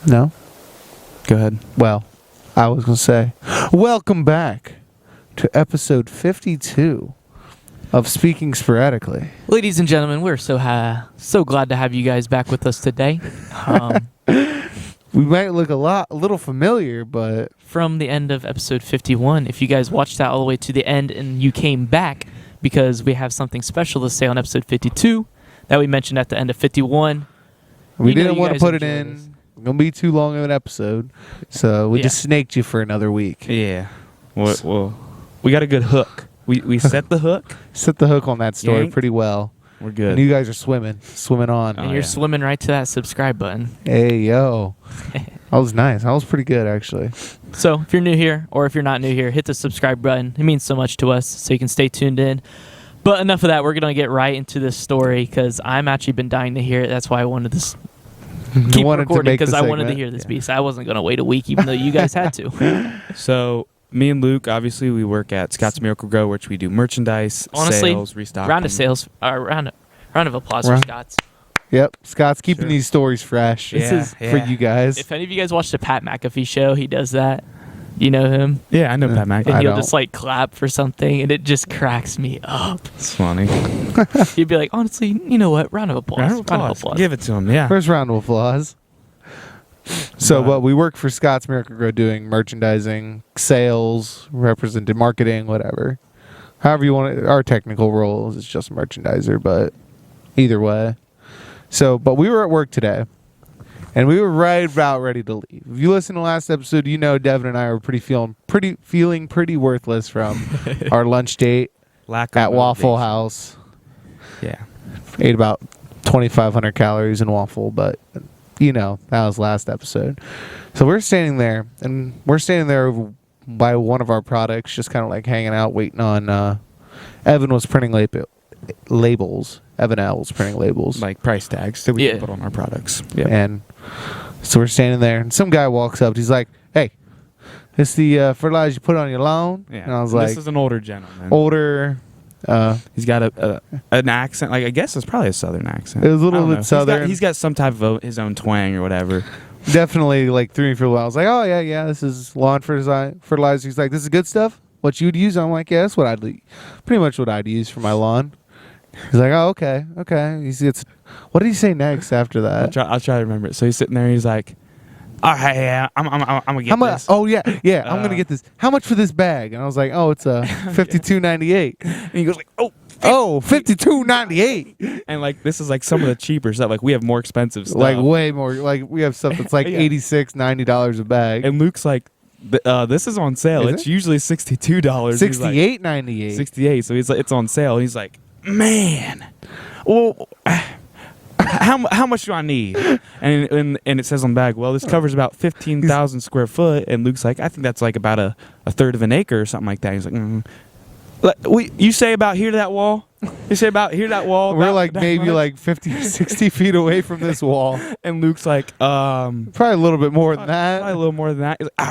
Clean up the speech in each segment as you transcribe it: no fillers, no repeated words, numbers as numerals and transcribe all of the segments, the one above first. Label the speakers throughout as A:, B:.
A: No?
B: Go ahead.
A: Well, I was going to say, welcome back to episode 52 of Speaking Sporadically.
C: Ladies and gentlemen, we're so glad to have you guys back with us today.
A: We might look a little familiar, but
C: From the end of episode 51, if you guys watched that all the way to the end and you came back because we have something special to say on episode 52 that we mentioned at the end of 51.
A: we didn't want to put it in. It's going to be too long of an episode, so we just snaked you for another week.
B: Yeah. Well, we got a good hook. We set the hook.
A: Set the hook on that story
B: Yank.
A: pretty well.
B: We're good.
A: And you guys are swimming on.
C: And you're swimming right to that subscribe button.
A: Hey, yo. That was nice. That was pretty good, actually.
C: So if you're new here or if you're not new here, hit the subscribe button. It means so much to us, so you can stay tuned in. But enough of that. We're going to get right into this story because I'm actually been dying to hear it. That's why I wanted to keep recording because I wanted to hear this piece. I wasn't going to wait a week even though you guys had to.
B: So me and Luke, obviously, we work at Scott's Miracle Grow, which we do merchandise,
C: Honestly,
B: sales, restock.
C: round of applause for Scott's.
A: Yep. Scott's keeping these stories fresh.
C: This is
A: for you guys.
C: If any of you guys watch the Pat McAfee show, he does that. You know him?
B: Yeah, I know Pat Mac.
C: And he'll just like clap for something, and it just cracks me up.
B: It's funny.
C: He'd be like, honestly, you know what? Round of applause. Round of applause.
B: Give it to him, yeah.
A: First round of applause. So, but we work for Scott's Miracle Grow doing merchandising, sales, represented marketing, whatever. However you want it. Our technical role is just merchandiser, but either way. So, but we were at work today, and we were right about ready to leave. If you listen to the last episode, you know Devin and I were feeling pretty worthless from our lunch date at Waffle House.
B: Yeah.
A: Ate about 2,500 calories in waffle, but you know, that was last episode. So we're standing there by one of our products, just kind of like hanging out, waiting on Evan was printing labels. Evan L was printing labels.
B: Like price tags that we can put on our products. Yeah.
A: And so we're standing there, and some guy walks up. He's like, hey, this the fertilizer you put on your lawn?
B: Yeah.
A: And I was like,
B: this is an older gentleman.
A: He's
B: got an accent. Like, I guess it's probably a southern accent.
A: It was a little bit southern.
B: He's got some type of his own twang or whatever.
A: Definitely like threw me for a while. I was like, oh, yeah, this is lawn fertilizer. He's like, this is good stuff? What you'd use? I'm like, yeah, that's what pretty much what I'd use for my lawn. He's like, oh, okay. What did he say next after that?
B: I'll try to remember it. So he's sitting there, he's like, all right, yeah, I'm gonna get this.
A: Oh, yeah, I'm gonna get this. How much for this bag? And I was like, oh, it's $52.98.
B: And he goes like, oh,
A: $52.98.
B: And like, this is like some of the cheaper stuff. Like, we have more expensive stuff.
A: Like way more. Like we have stuff that's like $86, $90 a bag.
B: And Luke's like, this is on sale. It's usually $62.
A: $68.98.
B: 68. So he's like, it's on sale. And he's like, man, well, how much do I need? And it says on the bag, well, this covers about 15,000 square foot. And Luke's like, I think that's like about a third of an acre or something like that. He's like, you say about here to that wall? You say about here to that wall?
A: We're like maybe like 50 or 60 feet away from this wall.
B: And Luke's like,
A: probably a little bit more than that.
B: Probably a little more than that. He's like,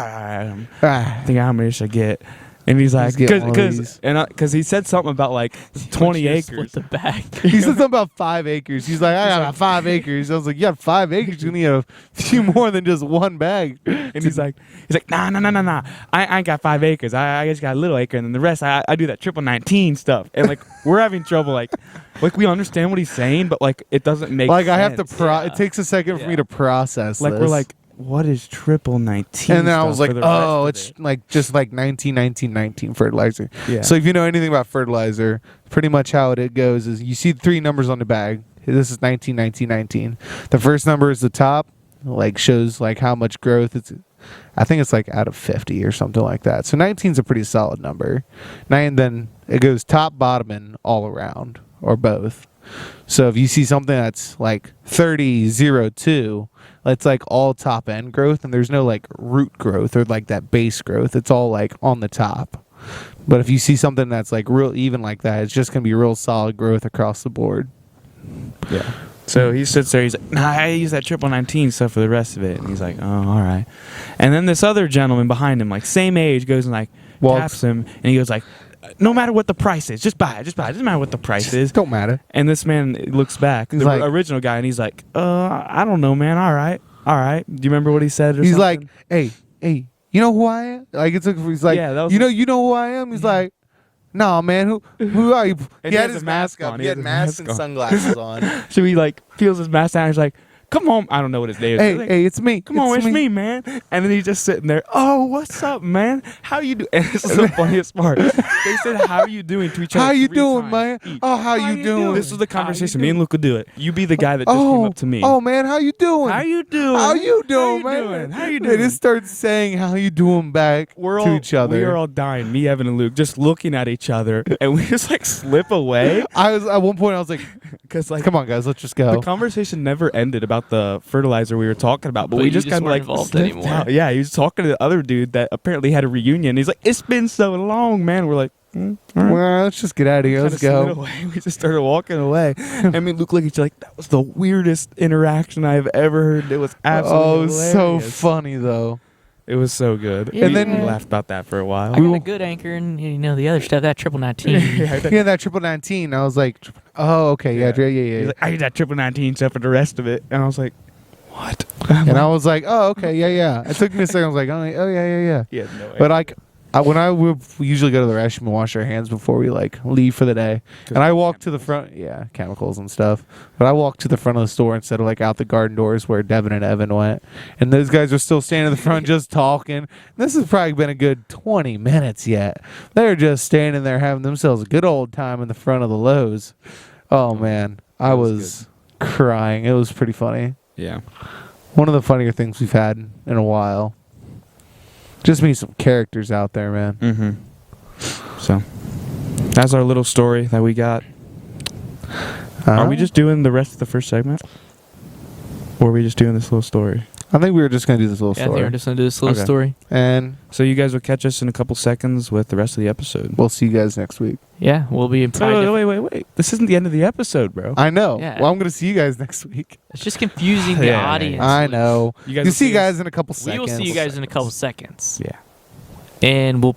B: I think how many should I get? And he's like, because he said something about like 20 acres.
C: Split the bag.
A: He said something about 5 acres. He's like, I got 5 acres. I was like, you got 5 acres. You need a few more than just one bag.
B: And he's like, nah. I ain't got 5 acres. I just got a little acre, and then the rest I do that 19 stuff. And like, we're having trouble. Like we understand what he's saying, but like it doesn't make sense.
A: I have to. It takes a second for me to process.
B: Like
A: this.
B: We're like, what is 19?
A: And then I was like, oh, it's like just like 19 fertilizer.
B: Yeah.
A: So if you know anything about fertilizer, pretty much how it goes is you see 3 numbers on the bag. This is 19. The first number is the top, like shows like how much growth it's. I think it's like out of 50 or something like that. So 19 is a pretty solid number. And then it goes top, bottom, and all around, or both. So if you see something that's like 30.02, it's like all top end growth, and there's no like root growth or like that base growth. It's all like on the top. But if you see something that's like real even like that, it's just gonna be real solid growth across the board.
B: Yeah. So he sits there. He's like, nah, I use that 19 stuff for the rest of it. And he's like, oh, all right. And then this other gentleman behind him, like same age, goes and like taps him, and he goes like, no matter what the price is, just buy it. It doesn't matter what the price is.
A: Don't matter.
B: And this man looks back, the original guy, and he's like, I don't know, man. All right. all right. Do you remember what he said? Or
A: He's
B: something?
A: like, hey, you know who I am? Like he's like,
B: Yeah, that was-
A: you know who I am? He's like, nah, man, who are you?
B: And
A: He had his mask up.
B: on.
A: He had
B: his
A: mask and
B: on.
A: sunglasses on.
B: So he like peels his mask down. He's like, "Come on!" I don't know what his name is. He's like,
A: Hey, it's me.
B: Come on, it's me, man. And then he's just sitting there. Oh, what's up, man? How you doing? And this is the funniest part. They said, "How are you doing?" to each other.
A: How you
B: 3
A: doing,
B: times
A: man?
B: each.
A: Oh, how you doing?
B: This was the
C: How you
B: conversation. Me and Luke would do it. You be the guy that just came
A: Oh,
B: up to me.
A: oh man, how you doing?
B: How you doing?
A: How you doing,
B: How you
A: man?
B: doing? How you
A: They
B: doing?
A: just start saying how you doing back
B: We're
A: to
B: all,
A: each other.
B: We are all dying. Me, Evan, and Luke just looking at each other, and we just like slip away
A: I was at one point. I was like,
B: because like
A: "Come on, guys, let's just
B: the
A: go."
B: conversation never ended about the fertilizer we were talking about, but
C: But
B: we
C: you
B: just
C: just
B: kind of
C: weren't
B: like
C: involved
B: slipped
C: anymore.
B: out. Yeah, he was talking to the other dude that apparently had a reunion. He's like, "It's been so long, man." We're like, all right.
A: Well, let's just get out of here.
B: Kinda
A: Let's
B: slid
A: go.
B: away. We just started walking away. I mean, Luke looked at you like that was the weirdest interaction I've ever heard. It was absolutely
A: Oh, it was so
B: hilarious.
A: funny though.
B: It was so good.
C: Yeah.
A: And
B: We
A: then-
B: laughed about that for a while.
C: I got a good anchor, and the other stuff, that 1919.
A: Yeah, that 1919. I was like, "Oh, okay, yeah."
B: He's
A: yeah.
B: like, I need that 1919 stuff for the rest of it, and I was like, what?
A: And I was like, "Oh, okay, yeah." It took me a second. I was like, "Oh, yeah."
B: He had no idea.
A: But like, we usually go to the restroom and wash our hands before we like leave for the day. And I walked to the front, chemicals and stuff. But I walked to the front of the store instead of like out the garden doors where Devin and Evan went. And those guys are still standing in the front just talking. This has probably been a good 20 minutes yet. They're just standing there having themselves a good old time in the front of the Lowe's. Oh man, I
B: That
A: was
B: was
A: crying. It was pretty funny.
B: yeah.
A: One of the funnier things we've had in a while. Just meet some characters out there, man.
B: Mm-hmm. So that's our little story that we got. Are we just doing the rest of the first segment? Or are we just doing this little story?
A: I think we were just gonna do this little
C: Yeah, I think
A: story,
C: we're just gonna do this little
B: Okay.
C: story.
A: and
B: So you guys will catch us in a couple seconds with the rest of the episode.
A: we'll see you guys next week.
C: Yeah, we'll be in private.
B: Wait. This isn't the end of the episode, bro.
A: I know.
C: Yeah.
A: Well, I'm gonna see you guys next week.
C: It's just confusing the
B: Yeah,
C: audience.
A: I know.
B: You
A: You
B: will
A: see you
B: us-
A: guys in a couple
C: We
A: seconds.
C: will see you guys in a couple seconds,
B: Yeah.
C: and we'll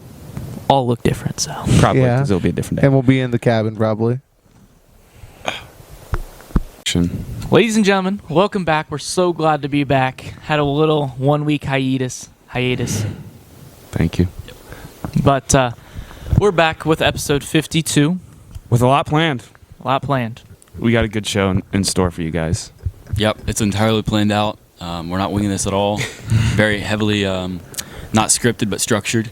C: all look different. So
B: Probably,
A: Yeah.
B: because it'll be a different day.
A: and we'll be in the cabin probably.
C: Ladies and gentlemen, welcome back. We're so glad to be back. Had a little 1 week hiatus,
B: Thank you.
C: but we're back with episode 52.
B: With a lot planned.
C: A lot planned.
B: We got a good show in store for you guys.
D: Yep, it's entirely planned out. We're not winging this at all. Very heavily, not scripted but structured.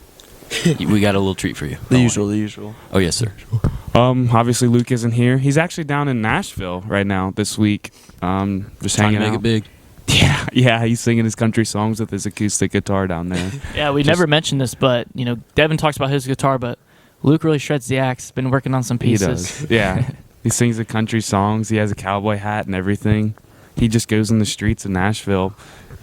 D: We got a little treat for you.
E: The
D: Don't worry.
E: usual.
D: Oh yes, sir.
B: Obviously Luke isn't here. He's actually down in Nashville right now this week. Just
D: Trying
B: hanging
D: to make
B: out.
D: it big.
B: Yeah, he's singing his country songs with his acoustic guitar down there.
C: Yeah, we
B: Just-
C: never mentioned this, but Devin talks about his guitar, but Luke really shreds the axe. Been working on some
B: He
C: pieces.
B: does. Yeah. He sings the country songs. He has a cowboy hat and everything. He just goes in the streets of Nashville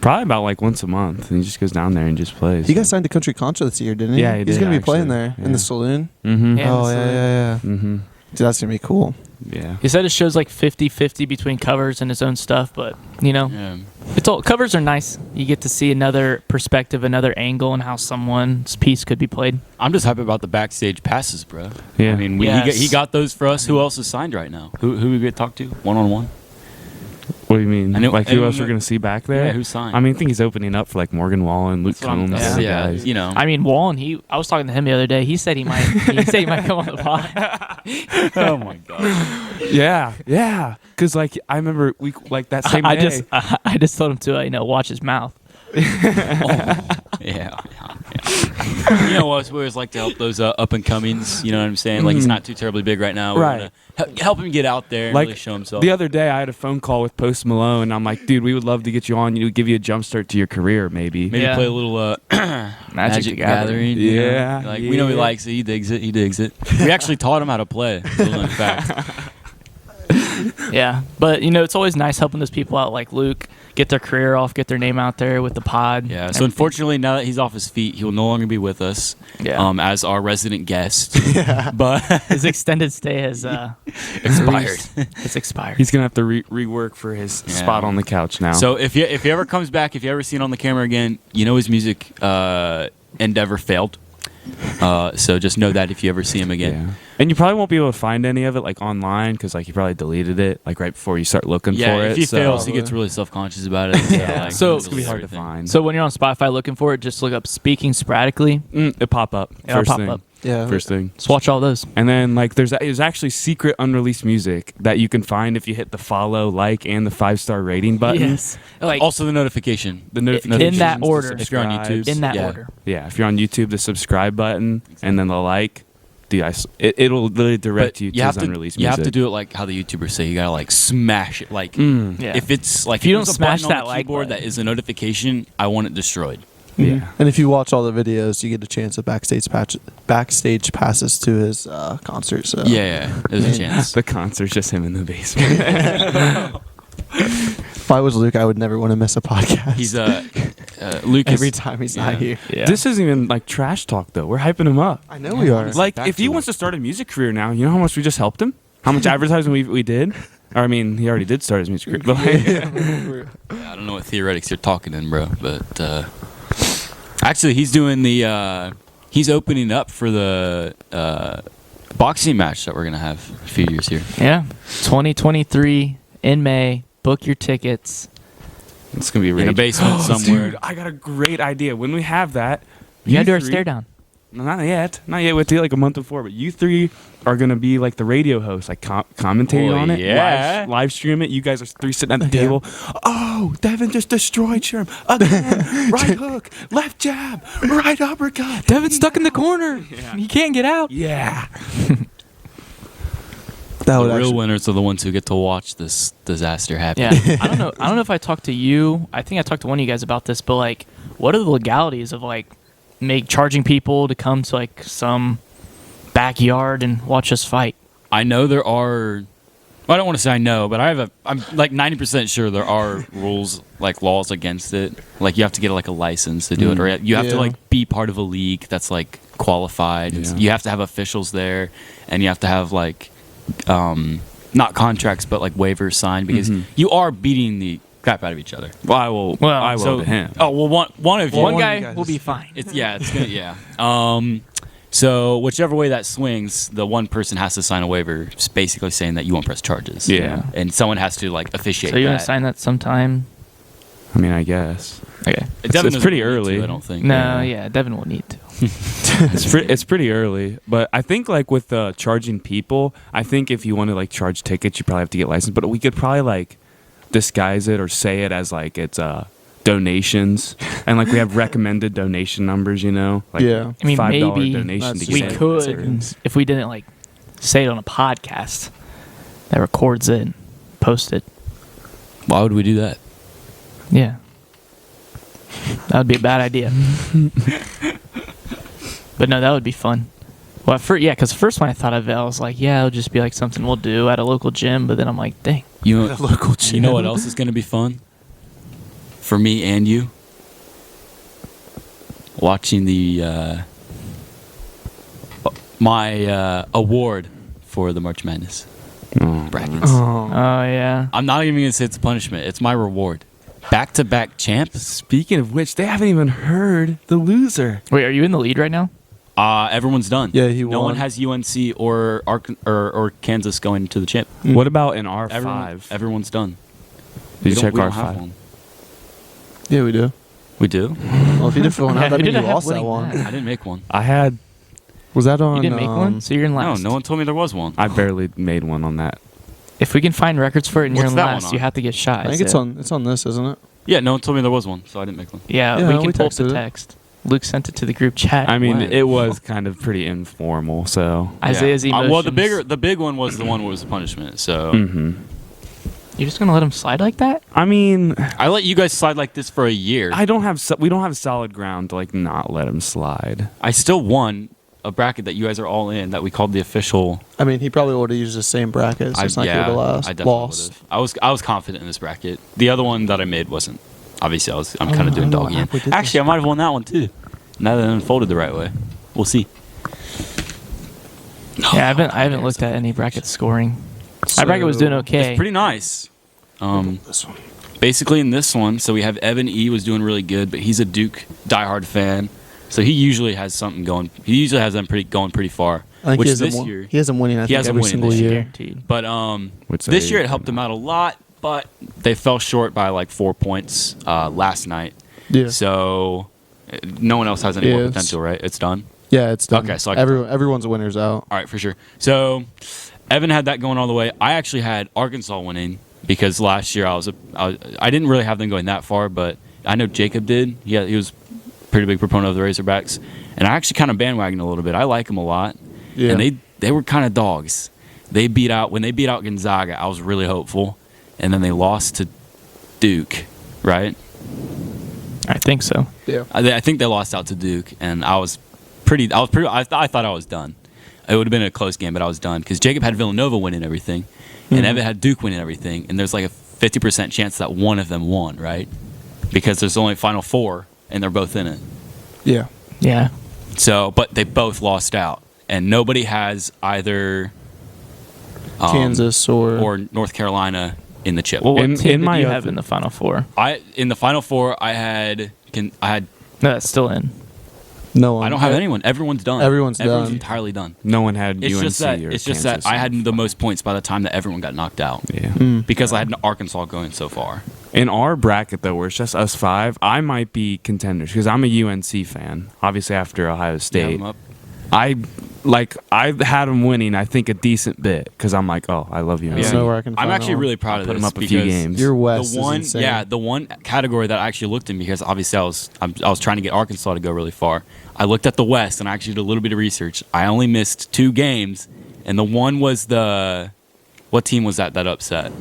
B: probably about like once a month, and he just goes down there and just plays.
E: He got signed to Country Contra this year, didn't he?
B: Yeah, he
E: He's
B: did,
E: gonna be playing
B: actually.
E: there
B: Yeah.
E: in the saloon.
B: Mm-hmm.
C: Yeah.
E: Oh
C: so-
E: yeah.
B: Mm-hmm.
E: Dude, that's gonna be cool.
B: Yeah.
C: He said it shows like 50-50 between covers and his own stuff, but
D: Yeah.
C: it's all covers are nice. You get to see another perspective, another angle, on how someone's piece could be played.
D: I'm just happy about the backstage passes, bro.
B: Yeah.
D: I mean,
C: Yes.
D: he got those for us. Who else is signed right now? Who we get to talk to 1-on-1?
B: What do you mean?
D: I know-
B: Like
D: I
B: who
D: know-
B: else we're gonna see back there?
D: Yeah, who's signed?
B: I mean, I think he's opening up for like Morgan Wallen, Luke
C: That's what I'm-
B: Combs,
C: yeah.
B: the
D: yeah,
B: guys.
D: you know.
C: I mean, Wallen. I was talking to him the other day. He said he might. He said he might come on the pod.
D: oh my god.
B: Yeah. Because like I remember we like that same
C: I
B: day.
C: I just told him to watch his mouth.
D: Yeah. You know what? We always like to help those up and comings. You know what I'm saying? Like he's not too terribly big right now. We
B: Right.
D: wanna help him get out there and
B: Like,
D: really show himself.
B: The other day, I had a phone call with Post Malone. I'm like, dude, we would love to get you on. Give you a jump start to your career, maybe.
D: Maybe
C: Yeah.
D: play a little Magic
C: the
D: Gathering. you know?
B: Yeah,
D: Like we know he
B: yeah.
D: likes it. He digs it. He digs it. We actually taught him how to play. Little known fact.
C: Yeah, but it's always nice helping those people out like Luke get their career off, get their name out there with the pod.
D: Yeah. So
C: everything.
D: unfortunately, now that he's off his feet, he will no longer be with us.
C: Yeah.
D: As our resident guest. But
C: His extended stay has
D: expired.
C: it's expired.
B: He's gonna have to rework for his
D: Yeah.
B: spot on the couch now.
D: So if he ever comes back, if you ever see it on the camera again, his music endeavor failed. So just know that if you ever see him again.
B: Yeah. And you probably won't be able to find any of it like online because like he probably deleted it like right before you start looking
D: Yeah,
B: for it.
D: if he
B: so
D: fails, he gets really self-conscious about it.
C: Yeah. So
B: it's gonna be hard to find.
C: So when you're on Spotify looking for it, just look up "Speaking Sporadically."
B: It pop up.
C: It'll
B: First
C: pop
B: thing.
C: up.
E: Yeah.
B: First thing.
C: Just watch all those.
B: And then like there's actually secret unreleased music that you can find if you hit the follow, like, and the 5-star rating button.
C: Yes. Like
D: Also the notification.
B: The notification
C: in that order.
D: If you're on YouTube.
C: in that
D: Yeah.
C: order.
B: Yeah, if you're on YouTube, the subscribe button and then the like. Dude, it'll literally direct
D: But
B: you to
D: you have
B: his
D: to
B: unreleased
D: you
B: music.
D: have to do it like how the YouTubers say. You gotta like smash it. Like
C: Yeah.
D: if it's like
C: If you don't
D: there's a
C: smash
D: button on
C: that
D: the
C: like
D: keyboard
C: button.
D: that is a notification, I want it destroyed.
B: Yeah.
E: And if you watch all the videos, you get a chance of backstage passes to his concert. So
D: Yeah, there's a chance.
B: The concert's just him in the basement.
E: if I was Luke, I would never want to miss a podcast.
D: He's Lucas.
E: every time he's not here.
C: Yeah.
B: This isn't even like trash talk though. We're hyping him up.
E: I know we are.
B: Like
D: Back
B: if he
D: to
B: wants to start a music career now, you know how much we just helped him? How much advertising we did? Or I mean, he already did start his music career. But like,
D: I don't know what theoretics you're talking in, bro, but actually he's doing the he's opening up for the boxing match that we're gonna have a few years here.
C: Yeah. 2023 in May. Book your tickets.
B: it's gonna be
D: In a
B: raging.
D: basement somewhere.
B: Dude, I got a great idea. When we have that,
C: You gotta do our
B: three-
C: stare down.
B: No, not yet. Not yet. We have to get like a month before. But you three are gonna be like the radio hosts, like commentating
D: Oh,
B: on it.
D: yeah.
B: Live stream it. You guys are three sitting at the
E: Yeah.
B: table. Oh, Devin just destroyed Sherm again. Right hook, left jab, right uppercut.
C: Devin's stuck in the corner.
B: Yeah.
C: He can't get out.
B: Yeah.
E: That
D: The
E: would
D: real
E: actually,
D: winners are the ones who get to watch this disaster happen.
C: Yeah. I don't know. I don't know if I talked to you. I think I talked to one of you guys about this, but like, what are the legalities of like charging people to come to like some backyard and watch us fight?
D: I know there are. Well, I don't want to say I know, but I'm like 90% sure there are rules, like laws against it. Like you have to get like a license to do it, or you have to
E: Yeah.
D: like be part of a league that's like qualified.
B: Yeah.
D: You have to have officials there, and you have to have like not contracts, but like waivers signed because you are beating the crap out of each other.
B: Well, I will.
C: Well,
B: I will
D: So
B: to him.
D: Oh well, one of you.
C: One
E: one of
C: guy
E: you guys
C: will
E: is-
C: be fine.
D: It's gonna, yeah. So whichever way that swings, the one person has to sign a waiver, just basically saying that you won't press charges.
B: Yeah.
D: And someone has to like officiate.
C: So you're gonna
D: that.
C: sign that sometime?
B: I mean, I guess
C: Okay.
B: It's
D: Devin
B: pretty
D: doesn't need
B: early.
D: to, I don't think.
C: No, yeah, Devin will need to.
B: it's pretty early. But I think like with charging people, I think if you want to like charge tickets, you probably have to get licensed. But we could probably like disguise it or say it as like it's donations, and like we have recommended donation numbers. You know, like
E: Yeah.
C: I mean,
B: $5
C: maybe
B: donation to
E: that's
C: we
B: get in.
C: could if we didn't like say it on a podcast that records it and post it.
D: Why would we do that?
C: Yeah. That would be a bad idea. But no, that would be fun. Well, because first when I thought of it, I was like, yeah, it'll just be like something we'll do at a local gym. But then I'm like, dang.
D: You know,
E: The local
D: you know what else is going to be fun for me and you? Watching the my award for the March Madness
B: Oh.
D: brackets.
E: Oh.
C: Oh, yeah.
D: I'm not even going to say it's a punishment. It's my reward. Back-to-back champs.
B: Speaking of which, they haven't even heard the loser.
C: Wait, are you in the lead right now?
D: Everyone's done.
E: Yeah, he
D: No
E: won.
D: one has UNC or Kansas going to the champ.
B: What about in R5?
D: Everyone's done.
B: Did you check
D: we don't have
B: R5?
D: one.
E: Yeah, we do.
D: We do.
E: Well, if you did fill one
C: Yeah,
E: out, that
C: who
E: means
C: did I
E: you
C: have
E: lost that
C: winning
E: one.
C: that?
D: I didn't make one.
B: I had.
E: Was that on?
C: You didn't make one? So you're in last.
D: No one told me there was one.
B: I barely made one on that.
C: If we can find records for it and you're
D: What's
C: in
D: that one
C: last,
D: on?
C: you have to get shot.
E: I think it's on. It's on this, isn't it?
D: Yeah, no one told me there was one, so I didn't make one.
C: Yeah,
E: Yeah,
C: we
E: we
C: can pull up the
E: texted it.
C: text. Luke sent it to the group chat.
B: I mean,
D: Why?
B: it was kind of pretty informal. So.
C: Isaiah's emotions.
D: Well, the big one was the one where it was the punishment. So
B: Mm-hmm.
C: You're just gonna let him slide like that?
B: I mean,
D: I let you guys slide like this for a year.
B: we don't have solid ground to like not let him slide.
D: I still won a bracket that you guys are all in that we called the official.
E: I mean, he probably would have used the same bracket, so it's not good to last.
D: I definitely
E: lost.
D: would've. I was confident in this bracket. The other one that I made wasn't. Obviously, I'm kind of doing
E: know
D: doggy.
E: what app we did
D: Actually, I might have won that one too. Now that it unfolded the right way, we'll see.
C: Yeah, I haven't looked at any bracket scoring. My bracket was doing okay.
D: It's pretty nice.
E: This one.
D: Basically, in this one, so we have Evan E was doing really good, but he's a Duke diehard fan. So he usually has something going. He usually has them going pretty far.
E: I think
D: which
E: he has
D: this
E: them,
D: year,
E: he has them winning. I
D: he
E: think
D: has them
E: every
D: winning
E: single
D: this year.
E: year.
C: Guaranteed.
D: but
B: Which
D: this
B: I-
D: year it helped them out a lot. But they fell short by like 4 points last night.
E: Yeah.
D: So no one else has any more
E: Yeah,
D: potential, right? It's done.
E: Yeah, it's done.
D: Okay, so I can-
E: everyone's winners out.
D: All right, for sure. So Evan had that going all the way. I actually had Arkansas winning because last year I didn't really have them going that far, but I know Jacob did. He was a pretty big proponent of the Razorbacks, and I actually kind of bandwagoned a little bit. I like them a lot,
E: Yeah.
D: and they were kind of dogs. When they beat out Gonzaga, I was really hopeful, and then they lost to Duke, right?
C: I think so.
E: Yeah.
D: I think they lost out to Duke, and I thought I was done. It would have been a close game, but I was done because Jacob had Villanova winning everything, and Evan had Duke winning everything, and there's like a 50% chance that one of them won, right? Because there's only Final Four, and they're both in it.
E: Yeah.
C: Yeah.
D: So, but they both lost out, and nobody has either
E: Kansas or
D: North Carolina in the chip.
C: Well, what
B: In-
C: team
B: in
C: did
B: my
C: you
B: other-
C: have in the Final Four?
D: In the Final Four, I had.
C: No, that's still in.
E: no one.
D: I don't have anyone. Everyone's done.
E: Everyone's
D: Everyone's
E: done.
D: entirely done.
B: No one had
D: It's
B: UNC
D: just that
B: or
D: I had the most points by the time that everyone got knocked out.
B: Yeah.
D: Because I had Arkansas going so far.
B: In our bracket, though, where it's just us five, I might be contenders because I'm a UNC fan. Obviously, after Ohio
D: You have
B: State,
D: them up?
B: I've had them winning. I think a decent bit because I'm like, oh, I love UNC.
E: I don't know where I can
D: I'm
E: find
D: actually
E: that one.
D: really proud of
B: Put
D: this.
B: them up a few
D: because
B: games.
E: Your West
D: the one,
E: is insane.
D: yeah, the one category that I actually looked in because obviously I was trying to get Arkansas to go really far. I looked at the West and I actually did a little bit of research. I only missed 2 games, and the one was what team was that upset?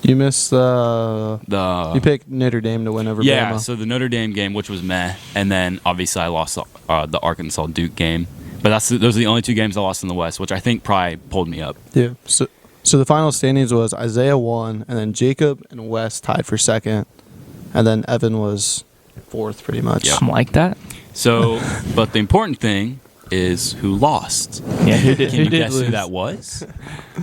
E: You missed you picked Notre Dame to win over
D: Yeah,
E: Bama.
D: so the Notre Dame game, which was meh, and then obviously I lost the Arkansas Duke game. But those are the only 2 games I lost in the West, which I think probably pulled me up.
E: Yeah. So the final standings was Isaiah won, and then Jacob and Wes tied for second, and then Evan was fourth, pretty much.
D: Yeah.
C: I'm like that.
D: So, but the important thing is who lost.
C: Yeah, who did?
D: Can
C: Who
D: you
C: did
D: guess who
C: lose?
D: that was?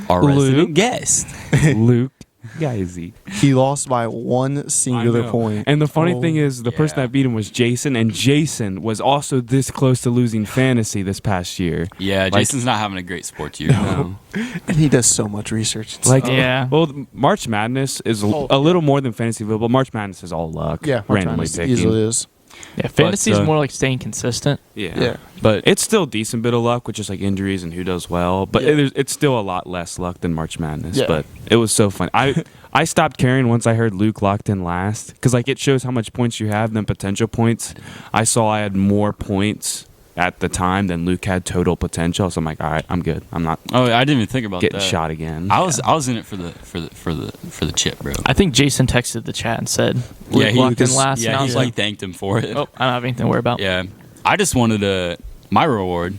D: Our resident guest.
B: Luke Geisy.
E: He lost by one singular
B: I know.
E: point.
B: And the funny thing is, the person
D: yeah.
B: that beat him was Jason, and Jason was also this close to losing fantasy this past year.
D: Yeah,
B: Like-
D: Jason's not having a great sports year.
B: No.
E: And he does so much research. It's-
B: Like,
C: Yeah.
B: well, March Madness is a little more than fantasy football. March Madness is all luck.
E: yeah,
B: randomly picking.
E: easily is.
C: Yeah, fantasy is
D: uh,
C: more like staying consistent.
B: Yeah.
D: But
B: It's still a decent bit of luck with just like injuries and who does well, but
E: Yeah.
B: it's still a lot less luck than March Madness.
E: Yeah.
B: But it was so fun. I stopped caring once I heard Luke locked in last because like it shows how much points you have than potential points. I saw I had more points at the time than Luke had total potential, so I'm like, all right, I'm good. I'm not
D: I didn't even think about
B: getting
D: that.
B: shot again.
D: I was in it for the chip, bro.
C: I think Jason texted the chat and said, Luke locked in last, and I was
D: he
C: like,
D: thanked him for it.
C: oh, I don't have anything to worry about.
D: Yeah, I just wanted my reward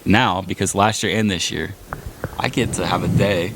D: now because last year and this year, I get to have a day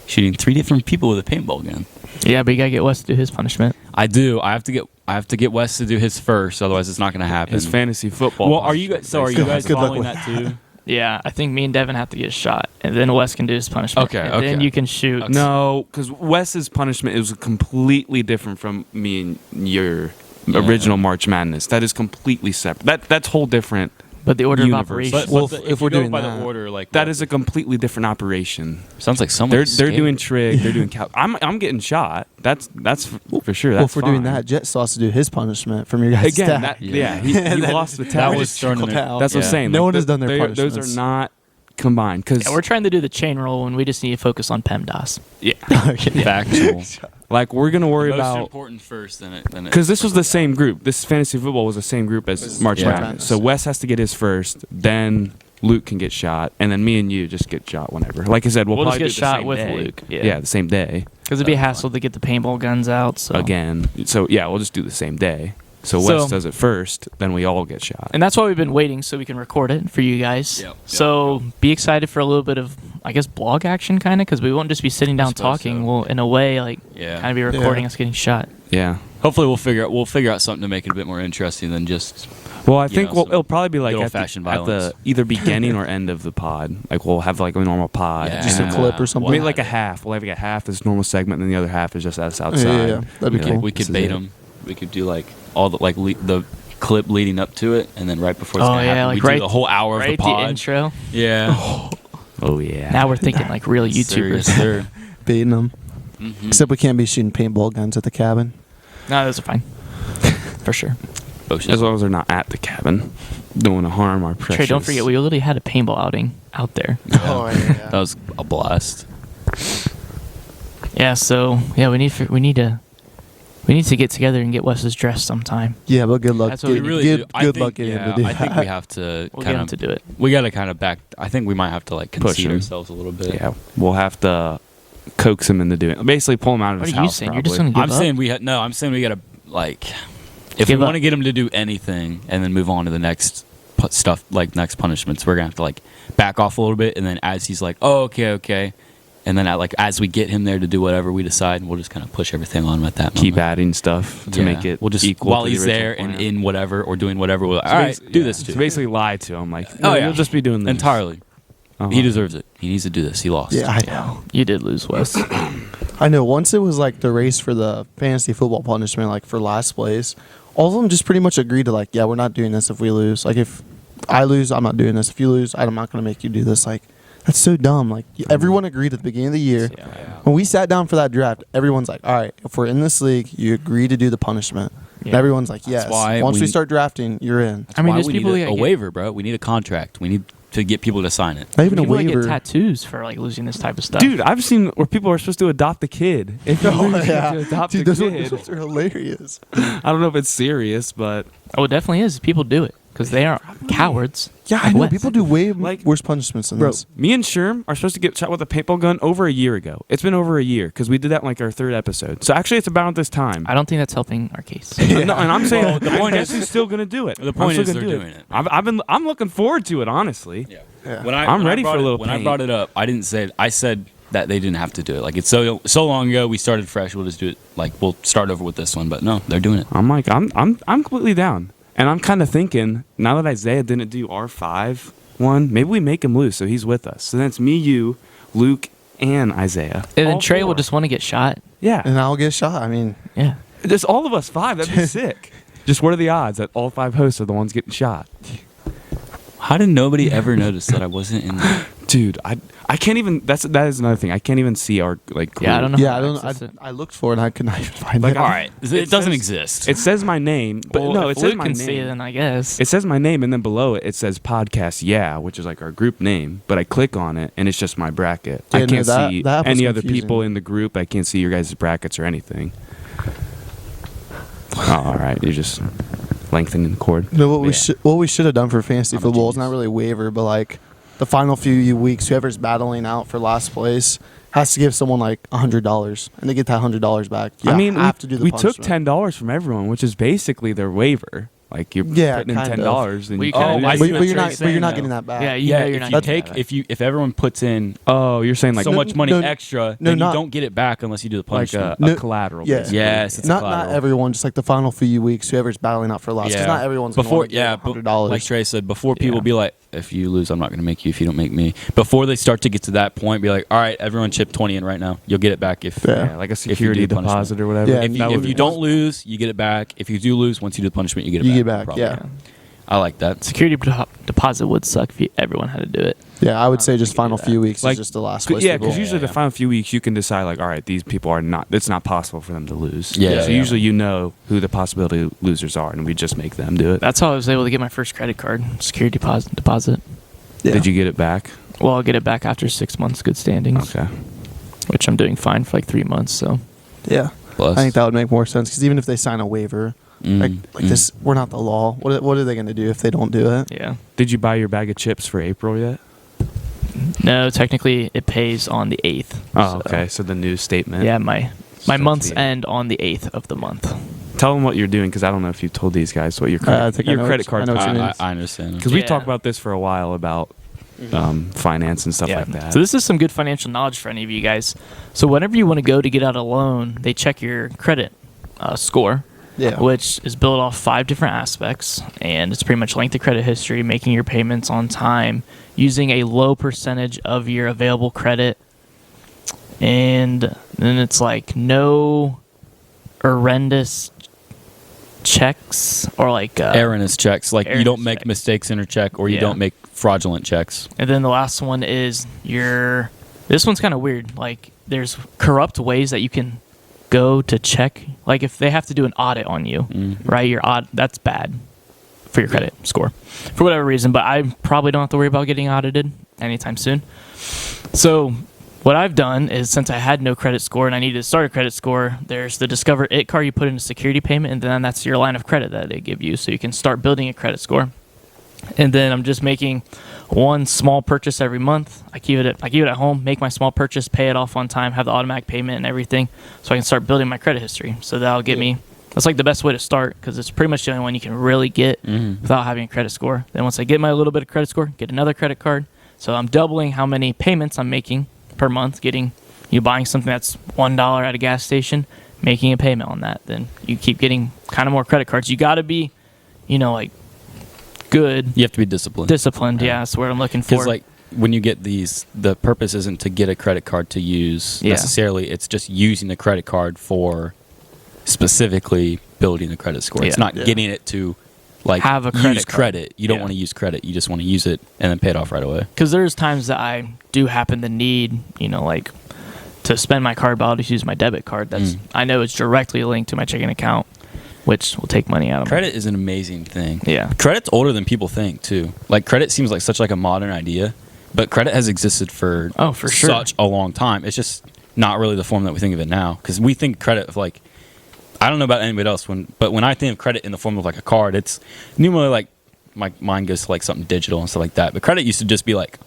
D: shooting 3 different people with a paintball gun.
C: Yeah, but you gotta get Wes to do his punishment.
D: I do. I have to get Wes to do his first, otherwise it's not going to happen.
B: His fantasy football.
D: Well, are you guys
E: Good luck
D: following
E: with
D: that too?
C: Yeah, I think me and Devin have to get a shot, and then Wes can do his punishment.
D: Okay,
C: and then
D: okay.
C: you can shoot.
B: No, because Wes's punishment is completely different from me and your original March Madness. That is completely separate. That's whole different.
C: But the order
B: Universe.
C: of operations.
D: But,
E: Well,
D: but
E: if
D: you
E: we're
D: go
E: doing
D: by
E: that-
D: the order, like
B: That is a completely different operation.
D: sounds like someone.
B: They're doing trig. They're doing cal. I'm getting shot. That's for sure.
E: Well,
B: That's
E: if we're doing
B: fine.
E: that, Jet still has to do his punishment from your guys'
B: Again,
E: stack.
B: he lost the
D: That
B: tally.
D: was thrown in there.
B: That's what I'm saying.
E: No
B: Like,
E: one has done their
B: those
E: punishments.
B: are not combined because
C: yeah, we're trying to do the chain roll, and we just need to focus on PEMDAS.
D: factual.
B: like we're gonna worry
D: Most
B: about
D: important first, then it.
B: because this was the same group. This fantasy football was the same group as March
D: March
B: Madness.
E: Madness.
B: So Wes has to get his first, then Luke can get shot, and then me and you just get shot whenever. Like I said, we'll
C: We'll just
B: probably
C: get
B: do the
C: shot
B: same
C: with
B: day.
C: Luke.
B: Yeah, the same day
C: Because it'd be a hassle to get the paintball guns out. So.
B: again. So yeah, we'll just do the same day. So
C: So-
B: Wes does it first, then we all get shot.
C: And that's why we've been waiting so we can record it for you guys.
D: Yep,
C: So be excited for a little bit of, I guess, blog action kind of, because we won't just be sitting down
D: suppose
C: talking.
D: so.
C: We'll, in a way, like,
D: Yeah.
C: kind of be recording us getting shot.
B: Yeah.
D: Hopefully, we'll figure out something to make it a bit more interesting than just.
B: Well, I
D: You
B: think
D: know,
B: it'll probably be like
D: good
B: at
D: old-fashioned
B: the
D: violence.
B: either beginning or end of the pod. Like we'll have like a normal pod,
D: Yeah.
E: Just a
B: and
E: clip or something.
B: maybe like a half. We'll have like a half this normal segment, and then the other half is just us outside.
E: Yeah. That'd be
B: You know,
E: cool.
D: We
B: this
D: could
B: is
D: bait
B: it.
D: them. We could do like all the the clip leading up to it, and then right before it's
C: Oh,
D: gonna
C: yeah,
D: happen,
C: like
D: we
C: right-
D: do the whole hour of
C: Right
D: the
C: at the
D: pod.
C: intro.
D: Yeah.
B: Oh yeah.
C: Now we're thinking like real YouTubers.
D: Serious, sir.
E: Baiting them.
D: Mhm.
E: Except we can't be shooting paintball guns at the cabin.
C: No, those are fine. For sure.
D: Ocean.
B: As long as they're not at the cabin, don't want to harm our precious.
C: Trey, don't forget, we literally had a paintball outing out there.
E: Oh, yeah.
D: That was a blast.
C: Yeah, so yeah, we need to get together and get Wes's dress sometime.
E: Yeah, but good luck.
C: That's what we
D: really
E: good
D: do.
E: good luck getting him to do
D: I think
E: that.
D: we have to
C: We'll get him
D: kind
C: to
D: of.
C: do it.
D: We got to kind of back. I think we might have to like
B: Push
D: concede
B: him.
D: ourselves a little bit.
B: Yeah, we'll have to coax him into doing it. Basically, pull him out of
C: What
B: his
C: are you
B: house.
C: saying? You're
B: Probably.
C: just gonna give
D: I'm
C: up?
D: saying I'm saying we got to like. If
C: Give
D: we
C: up.
D: want to get him to do anything and then move on to the next stuff, like next punishments, we're gonna have to like back off a little bit, and then as he's like, oh, okay, and then as we get him there to do whatever we decide, we'll just kind of push everything on him at that
B: Keep
D: moment.
B: adding stuff to
D: Yeah.
B: make it
D: We'll just
B: equal
D: while
B: to the
D: he's there
B: original
D: and
B: plan.
D: in whatever or doing whatever. We'll
B: So
D: all right,
B: basi-
D: do
B: yeah.
D: this too.
B: So basically, lie to him like,
D: Oh, yeah.
B: you'll just be doing this
D: Entirely.
B: Uh-huh.
D: He deserves it. He needs to do this. He lost.
E: Yeah, I know.
C: You did lose, Wes.
E: I know. Once it was like the race for the fantasy football punishment, like for last place, all of them just pretty much agreed to like, yeah, we're not doing this if we lose. Like if I lose, I'm not doing this. If you lose, I'm not going to make you do this. Like that's so dumb. Like everyone agreed at the beginning of the year.
C: Yeah.
E: When we sat down for that draft, everyone's like, all right, if we're in this league, you agree to do the punishment. And
C: Yeah.
E: everyone's like, yes.
D: why
E: Once we
D: we-
E: start drafting, you're in.
D: That's
C: I mean,
D: why
C: there's
D: we
C: people
D: need
C: that
D: a
C: get-
D: waiver, bro. We need a contract. We need to get people to sign it.
E: Not even a
C: People that
E: waiver.
C: get tattoos for like losing this type of stuff.
B: Dude, I've seen where people are supposed to adopt a kid. If you
E: Oh,
B: lose, you
E: yeah.
B: have to adopt
E: Dude,
B: a
E: those
B: kid.
E: ones are hilarious.
B: I don't know if it's serious, but
C: Oh, it definitely is. People do it because they are cowards.
E: Yeah, I
C: Like
E: know.
C: Wes.
E: People do way
B: Like-
E: worse punishments than
B: bro,
E: this.
B: me and Sherm are supposed to get shot with a paintball gun over a year ago. It's been over a year because we did that in like our third episode. So actually, it's about this time.
C: I don't think that's helping our case.
B: No, and I'm saying
D: Well, the point
B: I guess
D: is-
B: he's still gonna do it.
D: The point
B: I'm
D: is
B: still
D: they're
B: gonna do
D: doing it.
B: I'm looking forward to it, honestly.
D: Yeah.
E: Yeah.
B: I'm ready for a little
D: When I
B: paint.
D: brought it up, I didn't say. I said that they didn't have to do it. Like it's so long ago. We started fresh. We'll just do it. Like we'll start over with this one. But no, they're doing it.
B: I'm like, I'm completely down. And I'm kind of thinking, now that Isaiah didn't do R5 one, maybe we make him lose so he's with us. So then it's me, you, Luke, and Isaiah.
C: And then
B: All
C: Trey
B: four.
C: will just want to get shot.
B: Yeah.
E: And I'll get shot. I mean,
C: Yeah.
B: Just all of us five. That'd be sick. Just what are the odds that all five hosts are the ones getting shot?
D: How did nobody ever notice that I wasn't in there?
B: Dude, I can't even. That is another thing. I can't even see our like.
C: Yeah, I
B: group.
C: don't know.
E: yeah,
C: how
E: I
C: to
E: don't.
C: access it.
E: I looked for it and I could not even find
B: Like,
E: it.
B: all
D: right, it doesn't exist.
B: It says my name, but
C: Well,
B: no,
C: if
B: it says
C: Luke
B: my
C: can
B: name.
C: see it, then I guess.
B: It says my name, and then below it, it says podcast. Yeah, which is like our group name. But I click on it, and it's just my bracket.
E: Yeah,
B: I
E: no,
B: can't
E: that-
B: see
E: that was
B: any other
E: confusing.
B: people in the group. I can't see your guys' brackets or anything. Oh, all right, you're just lengthening the cord.
E: No, what we
B: Yeah.
E: should have done for fantasy
D: I'm a
E: football is not
D: genius.
E: really a waiver, but like the final few weeks, whoever's battling out for last place has to give someone like $100, and they get that $100 back. You
B: I mean,
E: have to do the
B: we took
E: punishment.
B: $10 from everyone, which is basically their waiver. Like you're
E: Yeah,
B: putting in
E: kind of.
B: $10, and
C: We
B: you
C: kinda
B: can
C: do
B: lose.
D: I see
E: but,
D: what
E: but you're
D: Trey's
E: not. But
D: saying,
E: you're not
D: though.
E: getting that back.
C: Yeah, you
D: Yeah,
C: know you're
D: if
C: not
D: you
C: getting
D: take
C: that back.
D: if everyone puts in
B: Oh, you're saying like
D: so much money
E: no,
D: extra,
E: no,
D: then
E: not-
D: you don't get it back unless you do the
B: like
D: punishment.
B: a
E: No,
B: collateral.
E: yeah.
B: basically.
D: Yes, it's
E: not
D: collateral.
E: everyone, just like the final few weeks, whoever's battling out for last. Because not everyone's
D: before.
E: going to
D: Yeah,
E: get $100.
D: like Trey said, before people
B: Yeah.
D: be like, "If you lose, I'm not going to make you. If you don't make me." Before they start to get to that point, be like, "All right, everyone, chip 20 in right now. You'll get it back if
E: Yeah.
B: Yeah, like a
D: you
B: security
D: do punishment.
B: deposit or whatever.
E: Yeah,
D: if you,
E: that
D: if
E: would
D: you
E: be-
D: don't lose, you get it back. If you do lose, once you do the punishment, you get it
E: You
D: back.
E: get back,
D: Probably.
E: yeah.
D: I like that.
C: Security deposit would suck if everyone had to do it.
E: Yeah, I would
C: I
E: say
C: don't
E: just
C: think you
E: final
C: do
E: few
C: that.
E: weeks
B: Like,
E: is just the last
B: C-
E: place.
B: yeah,
E: to
B: because
E: go.
B: usually
D: Yeah.
B: the final few weeks you can decide like, all right, these people are not. It's not possible for them to lose.
D: Yeah,
B: So
D: yeah.
B: usually you know who the possibility losers are, and we just make them do it.
C: That's how I was able to get my first credit card, security deposit.
E: Yeah.
B: Did you get it back?
C: Well, I'll get it back after 6 months good standings,
B: Okay.
C: which I'm doing fine for like 3 months. So
E: Yeah,
D: Plus,
E: I think that would make more sense because even if they sign a waiver, like this, we're not the law. What are they going to do if they don't do it?
C: yeah.
B: Did you buy your bag of chips for April yet?
C: No, technically it pays on the 8th.
B: Oh,
C: so-
B: okay. So the new statement.
C: Yeah, my
B: Starts
C: months
B: the-
C: end on the 8th of the month.
B: Tell them what you're doing because I don't know if you told these guys what your
E: I
B: credit,
E: think I
B: your
E: know
B: credit
E: what-
B: card.
E: I know what you mean.
D: I understand.
B: Because we've
C: Yeah.
B: talked about this for a while about finance and stuff
C: Yeah.
B: like that.
C: So this is some good financial knowledge for any of you guys. So whenever you want to go to get out a loan, they check your credit score,
E: Yeah.
C: which is built off 5 different aspects, and it's pretty much length of credit history, making your payments on time, using a low percentage of your available credit, and then it's like no horrendous checks or like
D: erroneous checks, like you
C: erroneous
D: don't make
C: check.
D: mistakes in your check, or you
C: Yeah.
D: don't make fraudulent checks.
C: And then the last one is this one's kind of weird. Like there's corrupt ways that you can go to check. Like if they have to do an audit on you, right? That's bad for your credit score for whatever reason. But I probably don't have to worry about getting audited anytime soon. So what I've done is, since I had no credit score and I needed to start a credit score, there's the Discover It card you put in a security payment, and then that's your line of credit that they give you, so you can start building a credit score. And then I'm just making one small purchase every month. I keep it at home, make my small purchase, pay it off on time, have the automatic payment and everything, so I can start building my credit history. So that'll get me. That's like the best way to start, because it's pretty much the only one you can really get without having a credit score. Then once I get my little bit of credit score, get another credit card. So I'm doubling how many payments I'm making per month. Buying something that's $1 at a gas station, making a payment on that. Then you keep getting kind of more credit cards. You got to be, like good.
D: You have to be disciplined.
C: Yeah, that's what I'm looking for.
D: Because like when you get these, the purpose isn't to get a credit card to use necessarily. It's just using the credit card for specifically building the credit score. It's not getting it to like
C: have a
D: use
C: credit
D: credit. You don't
C: Yeah.
D: want to use credit. You just want to use it and then pay it off right away.
C: Because there's times that I do happen to need, like to spend my card, but I'll just use my debit card. That's I know it's directly linked to my checking account, which will take money out of
D: Credit is an amazing thing.
C: Yeah.
D: Credit's older than people think too. Like credit seems like such like a modern idea, but credit has existed for
C: for sure.
D: such a long time. It's just not really the form that we think of it now, because we think credit of like, I don't know about anybody else, but when I think of credit in the form of like a card, it's normally like my mind goes to like something digital and stuff like that. But credit used to just be like,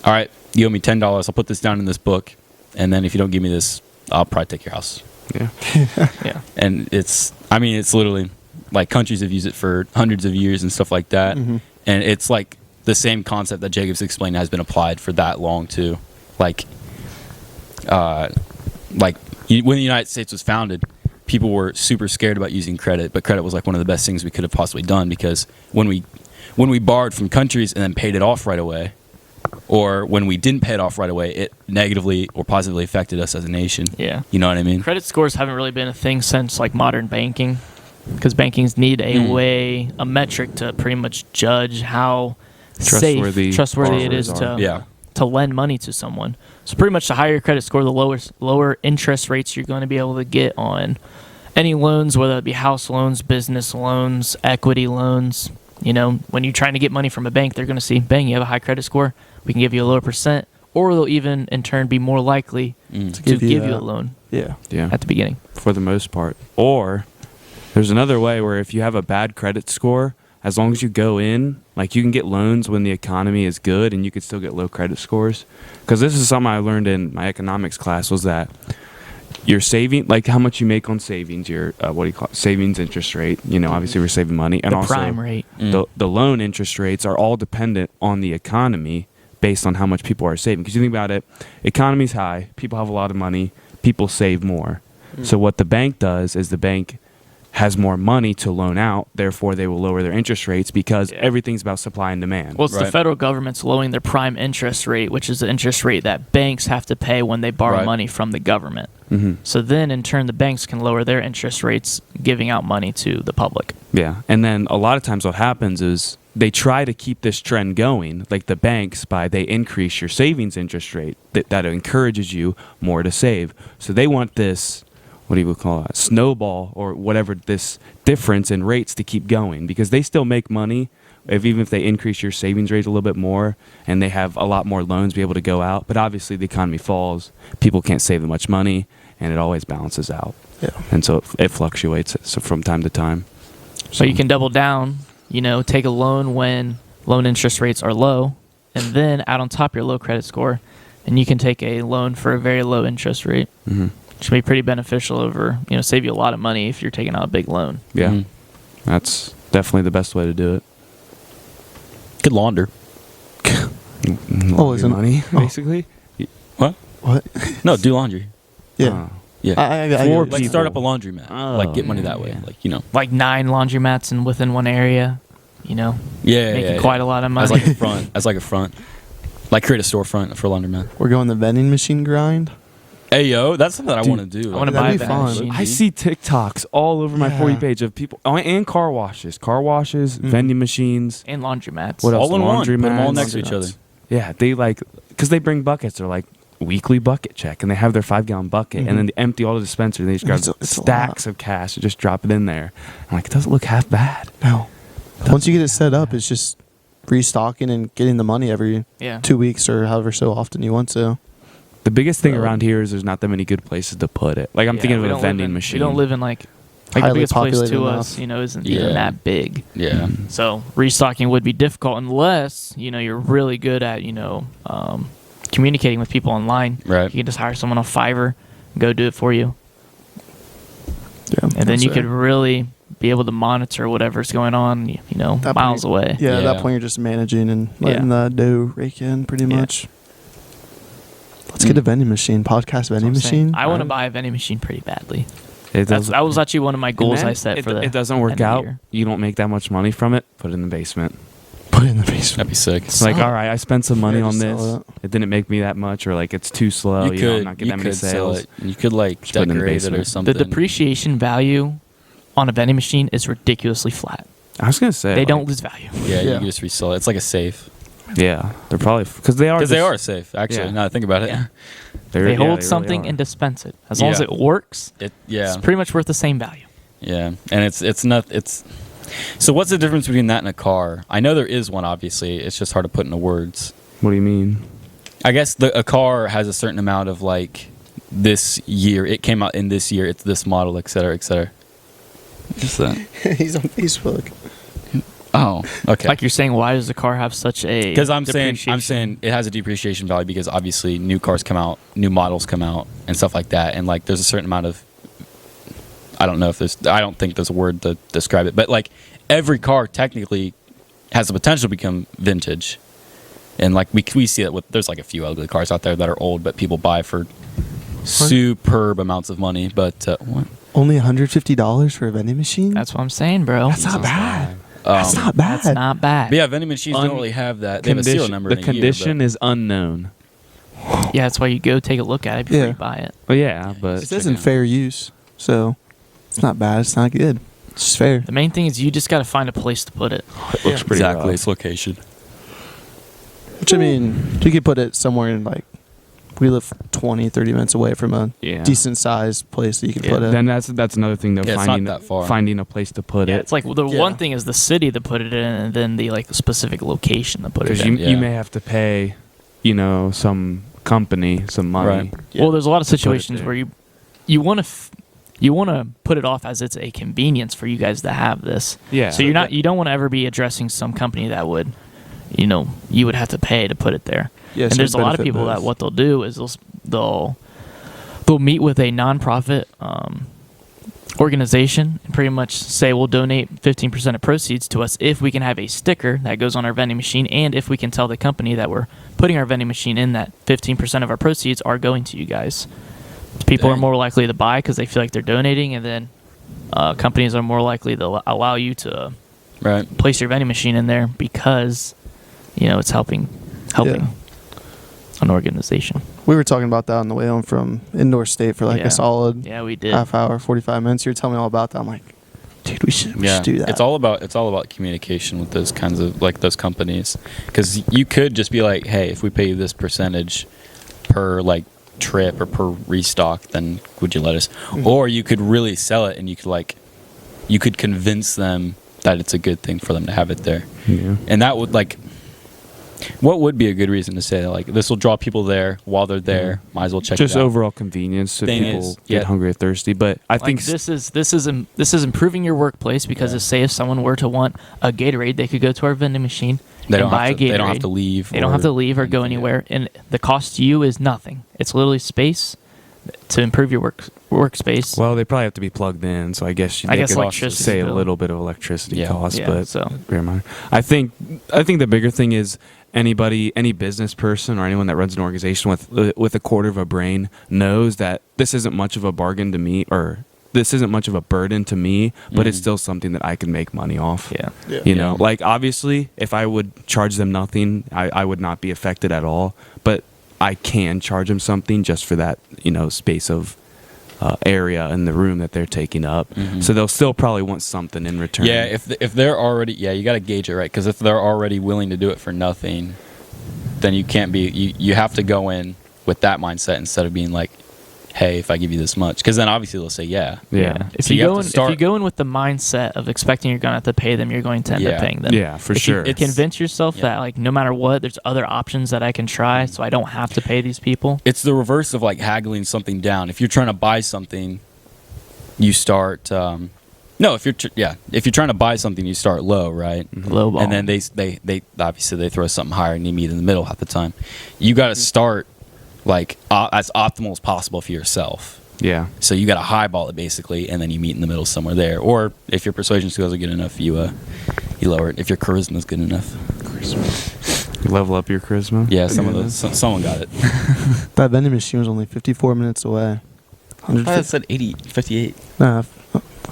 D: all right, you owe me $10. I'll put this down in this book, and then if you don't give me this, I'll probably take your house.
B: Yeah.
C: Yeah.
D: And it's literally like countries have used it for hundreds of years and stuff like that. And it's like the same concept that Jacob's explained has been applied for that long too. Like when the United States was founded, people were super scared about using credit, but credit was like one of the best things we could have possibly done, because when we borrowed from countries and then paid it off right away, or when we didn't pay it off right away, it negatively or positively affected us as a nation.
C: Yeah.
D: You know what I mean?
C: Credit scores haven't really been a thing since like modern banking, because bankings need a metric to pretty much judge how
B: Trustworthy
C: trustworthy it
B: borrowers
C: is
B: are.
C: to lend money to someone. So pretty much the higher your credit score, the lower interest rates you're going to be able to get on any loans, whether it be house loans, business loans, equity loans. When you're trying to get money from a bank, they're going to see, bang, you have a high credit score, we can give you a lower percent, or they'll even in turn be more likely to give you a loan
E: Yeah.
C: at the beginning.
B: For the most part. Or there's another way where if you have a bad credit score, as long as you go in, like you can get loans when the economy is good, and you can still get low credit scores. Because this is something I learned in my economics class, was that your saving, like how much you make on savings, your savings interest rate. Obviously we're saving money, and
C: The
B: also
C: prime rate.
B: the loan interest rates are all dependent on the economy based on how much people are saving. Because you think about it, economy's high, people have a lot of money, people save more. So what the bank does is the bank has more money to loan out, therefore they will lower their interest rates, because everything's about supply and demand.
C: Well, it's the federal government's lowering their prime interest rate, which is the interest rate that banks have to pay when they borrow money from the government. So then, in turn, the banks can lower their interest rates, giving out money to the public.
B: Yeah, and then a lot of times what happens is they try to keep this trend going, like the banks, they increase your savings interest rate that encourages you more to save. So they want this, what do you call it, snowball or whatever, this difference in rates to keep going, because they still make money even if they increase your savings rate a little bit more, and they have a lot more loans be able to go out. But obviously the economy falls, people can't save that much money, and it always balances out.
E: Yeah.
B: And so it fluctuates from time to time.
C: So you can double down, take a loan when loan interest rates are low, and then add on top your low credit score, and you can take a loan for a very low interest rate. Which can be pretty beneficial save you a lot of money if you're taking out a big loan.
B: Yeah. That's definitely the best way to do it.
D: Could launder.
B: Launder money, basically.
D: What? No, do laundry.
E: Yeah.
D: Yeah.
E: I
B: For
D: Like start up a laundromat. Like get money that way. Like
C: Like 9 laundromats within one area, making quite a lot of money.
D: As like a front. Like create a storefront for a laundromat.
E: We're going the vending machine grind.
D: Hey, yo, that's something I
B: Dude,
D: want to do.
C: I want to
E: That'd
C: buy a
E: be
C: vending
E: fun.
C: machine.
B: I see TikToks all over my For You
E: Yeah.
B: page of people, and car washes, vending machines.
C: and laundromats.
B: What else?
D: All in one. Put them all
B: Laundromats.
D: next to each other.
B: Yeah, they because they bring buckets. They're like weekly bucket check, and they have their 5-gallon bucket, and then they empty all the dispenser. And they just grab
E: It's a
B: stacks of cash and just drop it in there. I'm like, it doesn't look half bad.
E: No. Once you get it set up, it's just restocking and getting the money every
C: Yeah.
E: 2 weeks or however so often you want to.
B: The biggest thing around here is there's not that many good places to put it. Like I'm thinking of
C: we
B: a
C: don't live
B: vending
C: in-
B: machine.
C: We don't live in the
E: Highly
C: biggest place
E: populated
C: to
E: enough.
C: us, isn't
D: Yeah.
C: even that big.
D: Yeah.
C: So restocking would be difficult unless you're really good at communicating with people online.
D: Right.
C: You can just hire someone on Fiverr, go do it for you,
E: Yeah.
C: and then
E: that's
C: you
E: fair.
C: could really be able to monitor whatever's going on.
E: That
C: Miles
E: point-
C: away.
E: Yeah, at
D: Yeah.
E: that point you're just managing and letting the dough rake in pretty
C: Yeah.
E: much. Let's get a vending machine, podcast
C: That's what
E: vending
C: I'm saying.
E: machine.
C: I want to buy a vending machine pretty badly.
B: It
C: That was actually one of my goals
B: And
C: I
B: then
C: set for
B: it doesn't work
C: end of the
B: out.
C: year.
B: You don't make that much money from it. Put it in the basement.
E: Put it in the basement.
D: That'd be sick.
B: It's like, all right, I spent some money
E: Yeah,
B: on
E: just
B: this.
E: sell it.
B: It didn't make me that much, or like it's too slow.
D: You
B: I'm
D: could,
B: not getting that many
D: sell
B: sales.
D: it. You could like
B: Just put it in the
D: decorate it or
B: basement.
D: something.
C: The depreciation value on a vending machine is ridiculously flat.
B: I was gonna say
C: They
B: like,
C: don't lose value.
D: Yeah, you
E: Yeah.
D: can just resell it. It's like a safe.
B: Yeah, they're probably because they are.
D: Because they
B: just-
D: are safe, actually.
B: Yeah.
D: Now that I think about it.
C: Yeah.
B: they're-
C: They
B: yeah,
C: hold
B: really
C: something
B: are.
C: and dispense it. As long as
D: Yeah.
C: it works,
D: Yeah.
C: it's pretty much worth the same value.
D: Yeah, and it's not it's. So what's the difference between that and a car? I know there is one. Obviously, it's just hard to put into words.
B: What do you mean?
D: I guess a car has a certain amount of like this year. It came out in this year. It's this model, et cetera, et cetera. What's that?
E: He's on Facebook.
D: Oh, okay.
C: Like you're saying, why does the car have such a?
D: Because I'm saying
C: depreciation?
D: it has a depreciation value because obviously new cars come out, new models come out, and stuff like that, and like there's a certain amount of. I don't think there's a word to describe it, but like every car technically has the potential to become vintage, and like we see it with there's like a few ugly cars out there that are old, but people buy for superb amounts of money. But what?
E: Only $150 for a vending machine?
C: That's what I'm saying, bro.
E: That's not bad. That's not bad.
C: That's not bad.
D: But yeah, vending machines don't really have that. They have a serial number.
B: The
D: in a year,
B: condition
D: but-
B: is unknown.
C: Yeah, that's why you go take a look at it before
E: Yeah.
C: you buy it.
B: Well, yeah, but
E: It says in fair use, so it's not bad. It's not good. It's just fair.
C: The main thing is you just got to find a place to put it.
B: it looks pretty
D: exactly
B: rough.
D: its location.
E: Which, I mean, you could put it somewhere in, like, we live 20, 30 minutes away from a
B: Yeah.
E: decent sized place that you could
C: Yeah.
E: put it.
B: Then that's another thing though.
D: Yeah, it's not
B: finding
D: that far.
B: finding a place to put
C: Yeah,
B: it.
C: it's like the
E: Yeah.
C: one thing is the city to put it in, and then the specific location to put it
B: Because
C: in.
B: you may have to pay, some company some money.
D: Right.
C: Well, there's a lot of
B: To put it
C: situations
B: there.
C: where you want to put it off as it's a convenience for you guys to have this.
B: Yeah.
C: So you don't want to ever be addressing some company that would, you would have to pay to put it there.
E: Yeah,
C: And
E: so
C: there's a lot of
E: benefit
C: people
E: both.
C: that what they'll do is they'll meet with a nonprofit organization and pretty much say we'll donate 15% of proceeds to us if we can have a sticker that goes on our vending machine, and if we can tell the company that we're putting our vending machine in that 15% of our proceeds are going to you guys. People are
D: Dang.
C: more likely to buy because they feel like they're donating, and then companies are more likely to allow you to
D: Right.
C: place your vending machine in there because it's helping
E: Yeah.
C: an organization.
E: We were talking about that on the way home from Indoor State for like
C: Yeah.
E: a solid
C: Yeah, we did.
E: half hour, 45 minutes. You were telling me all about that. I'm like, dude, we should do that.
D: It's all about communication with those kinds of like those companies, because you could just be like, hey, if we pay you this percentage per like trip or per restock, then would you let us? Or you could really sell it, and you could convince them that it's a good thing for them to have it there,
B: Yeah.
D: and that would what would be a good reason to say like this will draw people there while they're there? Might as well check
B: Just
D: it out.
B: overall convenience so
D: Thing
B: people
D: is,
B: get
D: yeah.
B: hungry or thirsty. But I
C: Like
B: think
C: this is improving your workplace because
D: Yeah.
C: say if someone were to want a Gatorade, they could go to our vending machine
D: They
C: and
D: don't
C: buy
D: have
C: a
D: to,
C: Gatorade.
D: they don't have to leave.
C: They don't have to leave or go
D: anything.
C: anywhere, and the cost to you is nothing. It's literally space to improve your workspace.
B: well, they probably have to be plugged in, so I guess
C: I
B: they
C: guess
B: could
C: electricity
B: say a
C: bill.
B: little bit of electricity
D: Yeah.
B: cost,
C: Yeah,
B: but
C: so-
B: very minor. I think the bigger thing is any business person or anyone that runs an organization with a quarter of a brain knows that this isn't much of a bargain to me, or this isn't much of a burden to me, but it's
D: Mhm.
B: still something that I can make money off.
C: Yeah.
E: Yeah.
B: You know,
D: Yeah.
B: like obviously if I would charge them nothing, I would not be affected at all. But I can charge them something just for that, space of area in the room that they're taking up. So they'll still probably want something in return.
D: Yeah, if they're already, you got to gauge it right, because if they're already willing to do it for nothing, then you can't be. You have to go in with that mindset instead of being like, hey, if I give you this much, because then obviously they'll say yeah.
C: If
D: So
C: you
D: you
C: go
D: have
C: in,
D: to start-
C: if you go in with the mindset of expecting you're going to have to pay them, you're going to end up paying them.
B: Yeah, for
C: If
B: sure.
C: you convince yourself that like no matter what, there's other options that I can try, so I don't have to pay these people.
D: It's the reverse of like haggling something down. If you're trying to buy something, you start. If you're trying to buy something, you start low, right?
C: Low ball.
D: And then they obviously they throw something higher and you meet in the middle half the time. You got to start like as optimal as possible for yourself.
B: Yeah.
D: So you got to highball it basically, and then you meet in the middle somewhere there. Or if your persuasion skills are good enough, you lower it. If your charisma is good enough,
B: You level up your charisma.
D: yeah, someone got it.
E: That vending machine was only 54 minutes away.
D: I thought it said 58.
E: Nah,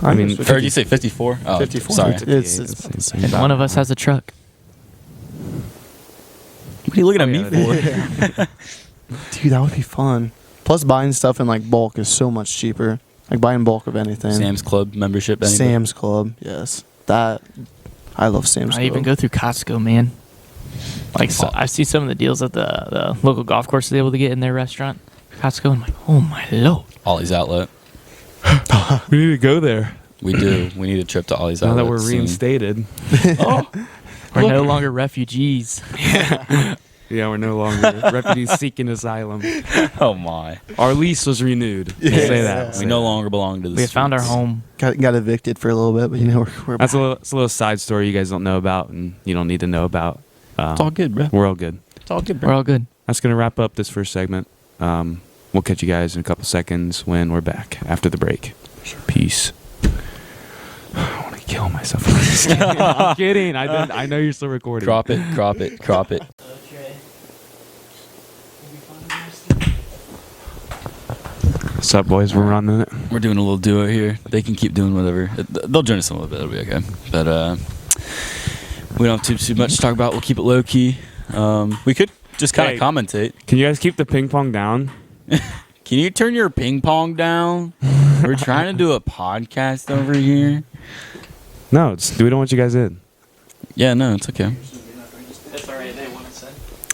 B: I mean,
D: Or did you say 54? Oh,
E: 54.
D: sorry.
E: It's
C: And one of us has a truck.
D: What are you looking at
B: Oh,
D: me
B: yeah,
D: for?
E: dude, that would be fun. Plus, buying stuff in like bulk is so much cheaper. Like buying bulk of anything.
D: Sam's Club membership. Anybody?
E: Sam's Club, yes. That I love Sam's Club.
C: I even go through Costco, man. Like I see some of the deals that the local golf course is able to get in their restaurant, Costco. And I'm like, oh my lord.
D: Ollie's Outlet.
B: we need to go there
D: We do. We need a trip to Ollie's
B: now
D: Outlet.
B: that we're
D: soon.
B: reinstated.
C: We're no longer refugees.
B: Yeah, we're no longer refugees seeking asylum.
D: Oh my!
B: Our lease was renewed. We'll say that.
D: We no longer belong to the.
C: We have found our
D: streets.
C: home.
E: got evicted for a little bit, but we're
B: That's
E: back.
B: it's a little side story you guys don't know about, and you don't need to know about.
D: It's all good, bro.
B: We're all good.
D: It's all good,
C: We're all good.
B: That's gonna wrap up this first segment. We'll catch you guys in a couple seconds when we're back after the break. Peace. I want to kill myself. I'm kidding. I know you're still recording.
D: Crop it.
B: What's up, boys? We're running it.
D: We're doing a little duo here. They can keep doing whatever. They'll join us in a little bit. It'll be okay. But we don't have too much to talk about. We'll keep it low key. We could just kind of commentate.
B: Can you guys keep the ping pong down?
D: Can you turn your ping pong down? We're trying to do a podcast over here.
B: No, we don't want you guys in.
D: Yeah, no, it's okay.
C: That's all right. They want to say.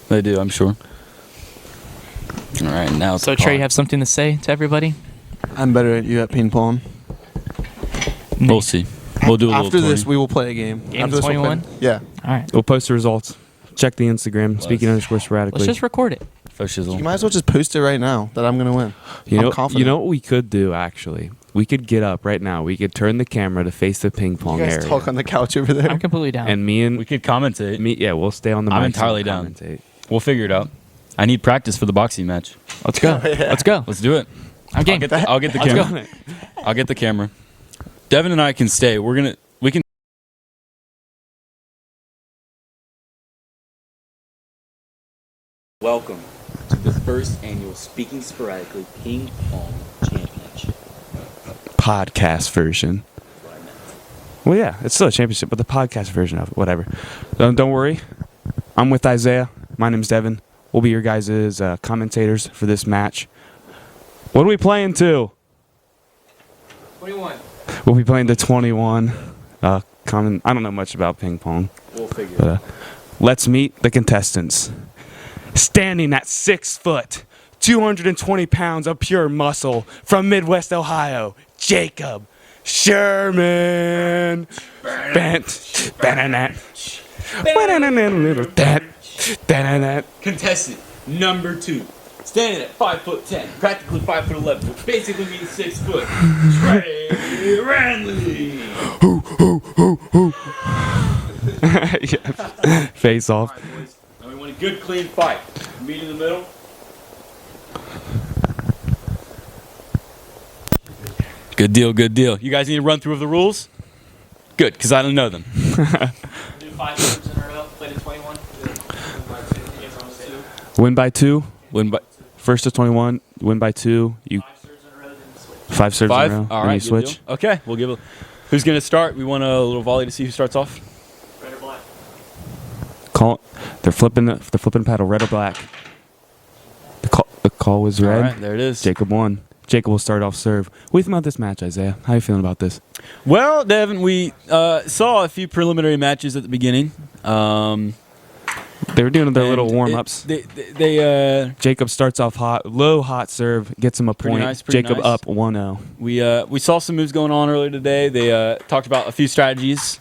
D: They do, I'm sure. All right, now.
C: So Trey, you have something to say to everybody?
E: I'm better at you at ping pong.
D: We'll see. We'll do a little.
E: After this,
D: touring.
E: we will play a game.
C: Game
E: After this, we'll
C: 21?
E: play- Yeah.
C: All right.
B: We'll post the results. Check the Instagram. Speaking_sporadically.
C: Let's just record it.
D: For shizzle.
E: You might as well just post it right now that I'm gonna win. I'm confident.
B: You know what we could do actually? We could get up right now. We could turn the camera to face the ping pong
E: You guys
B: area.
E: talk on the couch over there.
C: I'm completely down.
B: And me and
D: We could commentate.
B: we'll stay on the
D: I'm
B: mics
D: entirely
B: and
D: down.
B: commentate.
D: We'll figure it out. I need practice for the boxing match.
C: Let's go.
E: Yeah.
C: Let's go.
D: Let's do it.
C: I'm game.
D: I'll get the
C: Let's
D: camera. I'll get the camera. Devin and I can stay. We can. Welcome to the first annual Speaking Sporadically Ping Pong Championship.
B: Podcast version.
D: That's what I meant.
B: Well, yeah, it's still a championship, but the podcast version of it, whatever. Don't worry. I'm with Isaiah. My name's Devin. We'll be your guys' commentators for this match. What are we playing to?
C: 21.
B: We'll be playing to 21. I don't know much about ping pong.
D: We'll figure it
B: But
D: out.
B: let's meet the contestants. Standing at 6 foot, 220 pounds of pure muscle from Midwest Ohio, Jacob Sherman.
D: Contestant number 2, standing at 5'10", practically 5'11", which basically means 6 foot. Trey Ranley.
B: Face off.
D: All right, boys. Now we want a good, clean fight. Meet in the middle. Good deal, good deal. You guys need a run through of the rules? Good, because I don't know them.
C: Do 5 serves in a row. Play to 21.
B: Win by 2.
D: Win by
B: First to 21. Win by 2. You
C: 5 serves in a row, then switch.
B: 5 serves
D: 5.
B: in a row.
D: All
B: then
D: right,
B: you
D: good
B: switch.
D: deal. Okay, we'll give a. Who's gonna start? We want a little volley to see who starts off.
C: Red or black?
B: Call. They're flipping the paddle, red or black. Call was
D: All
B: red.
D: right, there it is.
B: Jacob won. Jacob will start off serve. What do you think about this match, Isaiah? How are you feeling about this?
D: Well, Devin, we saw a few preliminary matches at the beginning.
B: They were doing their
D: and
B: little warm-ups.
D: They
B: Jacob starts off hot, low hot serve, gets him a
D: Pretty
B: point.
D: nice, pretty
B: Jacob
D: nice.
B: up 1-0.
D: we saw some moves going on earlier today. They talked about a few strategies.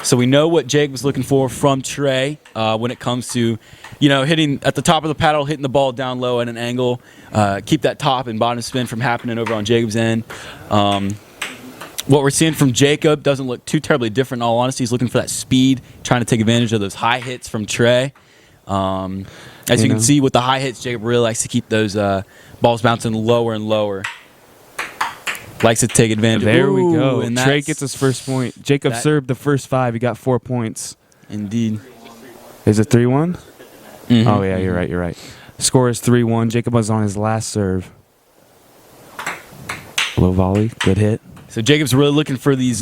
D: So we know what Jake was looking for from Trey when it comes to, hitting at the top of the paddle, hitting the ball down low at an angle, keep that top and bottom spin from happening over on Jacob's end. What we're seeing from Jacob doesn't look too terribly different, in all honesty. He's looking for that speed, trying to take advantage of those high hits from Trey. As you can see with the high hits, Jacob really likes to keep those balls bouncing lower and lower. Likes to take advantage.
B: There we go.
D: And
B: Trey gets his first point. Jacob served the first 5. He got 4 points.
D: Indeed.
B: Is it 3-1?
D: Mhm.
B: Oh, yeah, you're right. Score is 3-1. Jacob was on his last serve. Low volley. Good hit.
D: So Jacob's really looking for these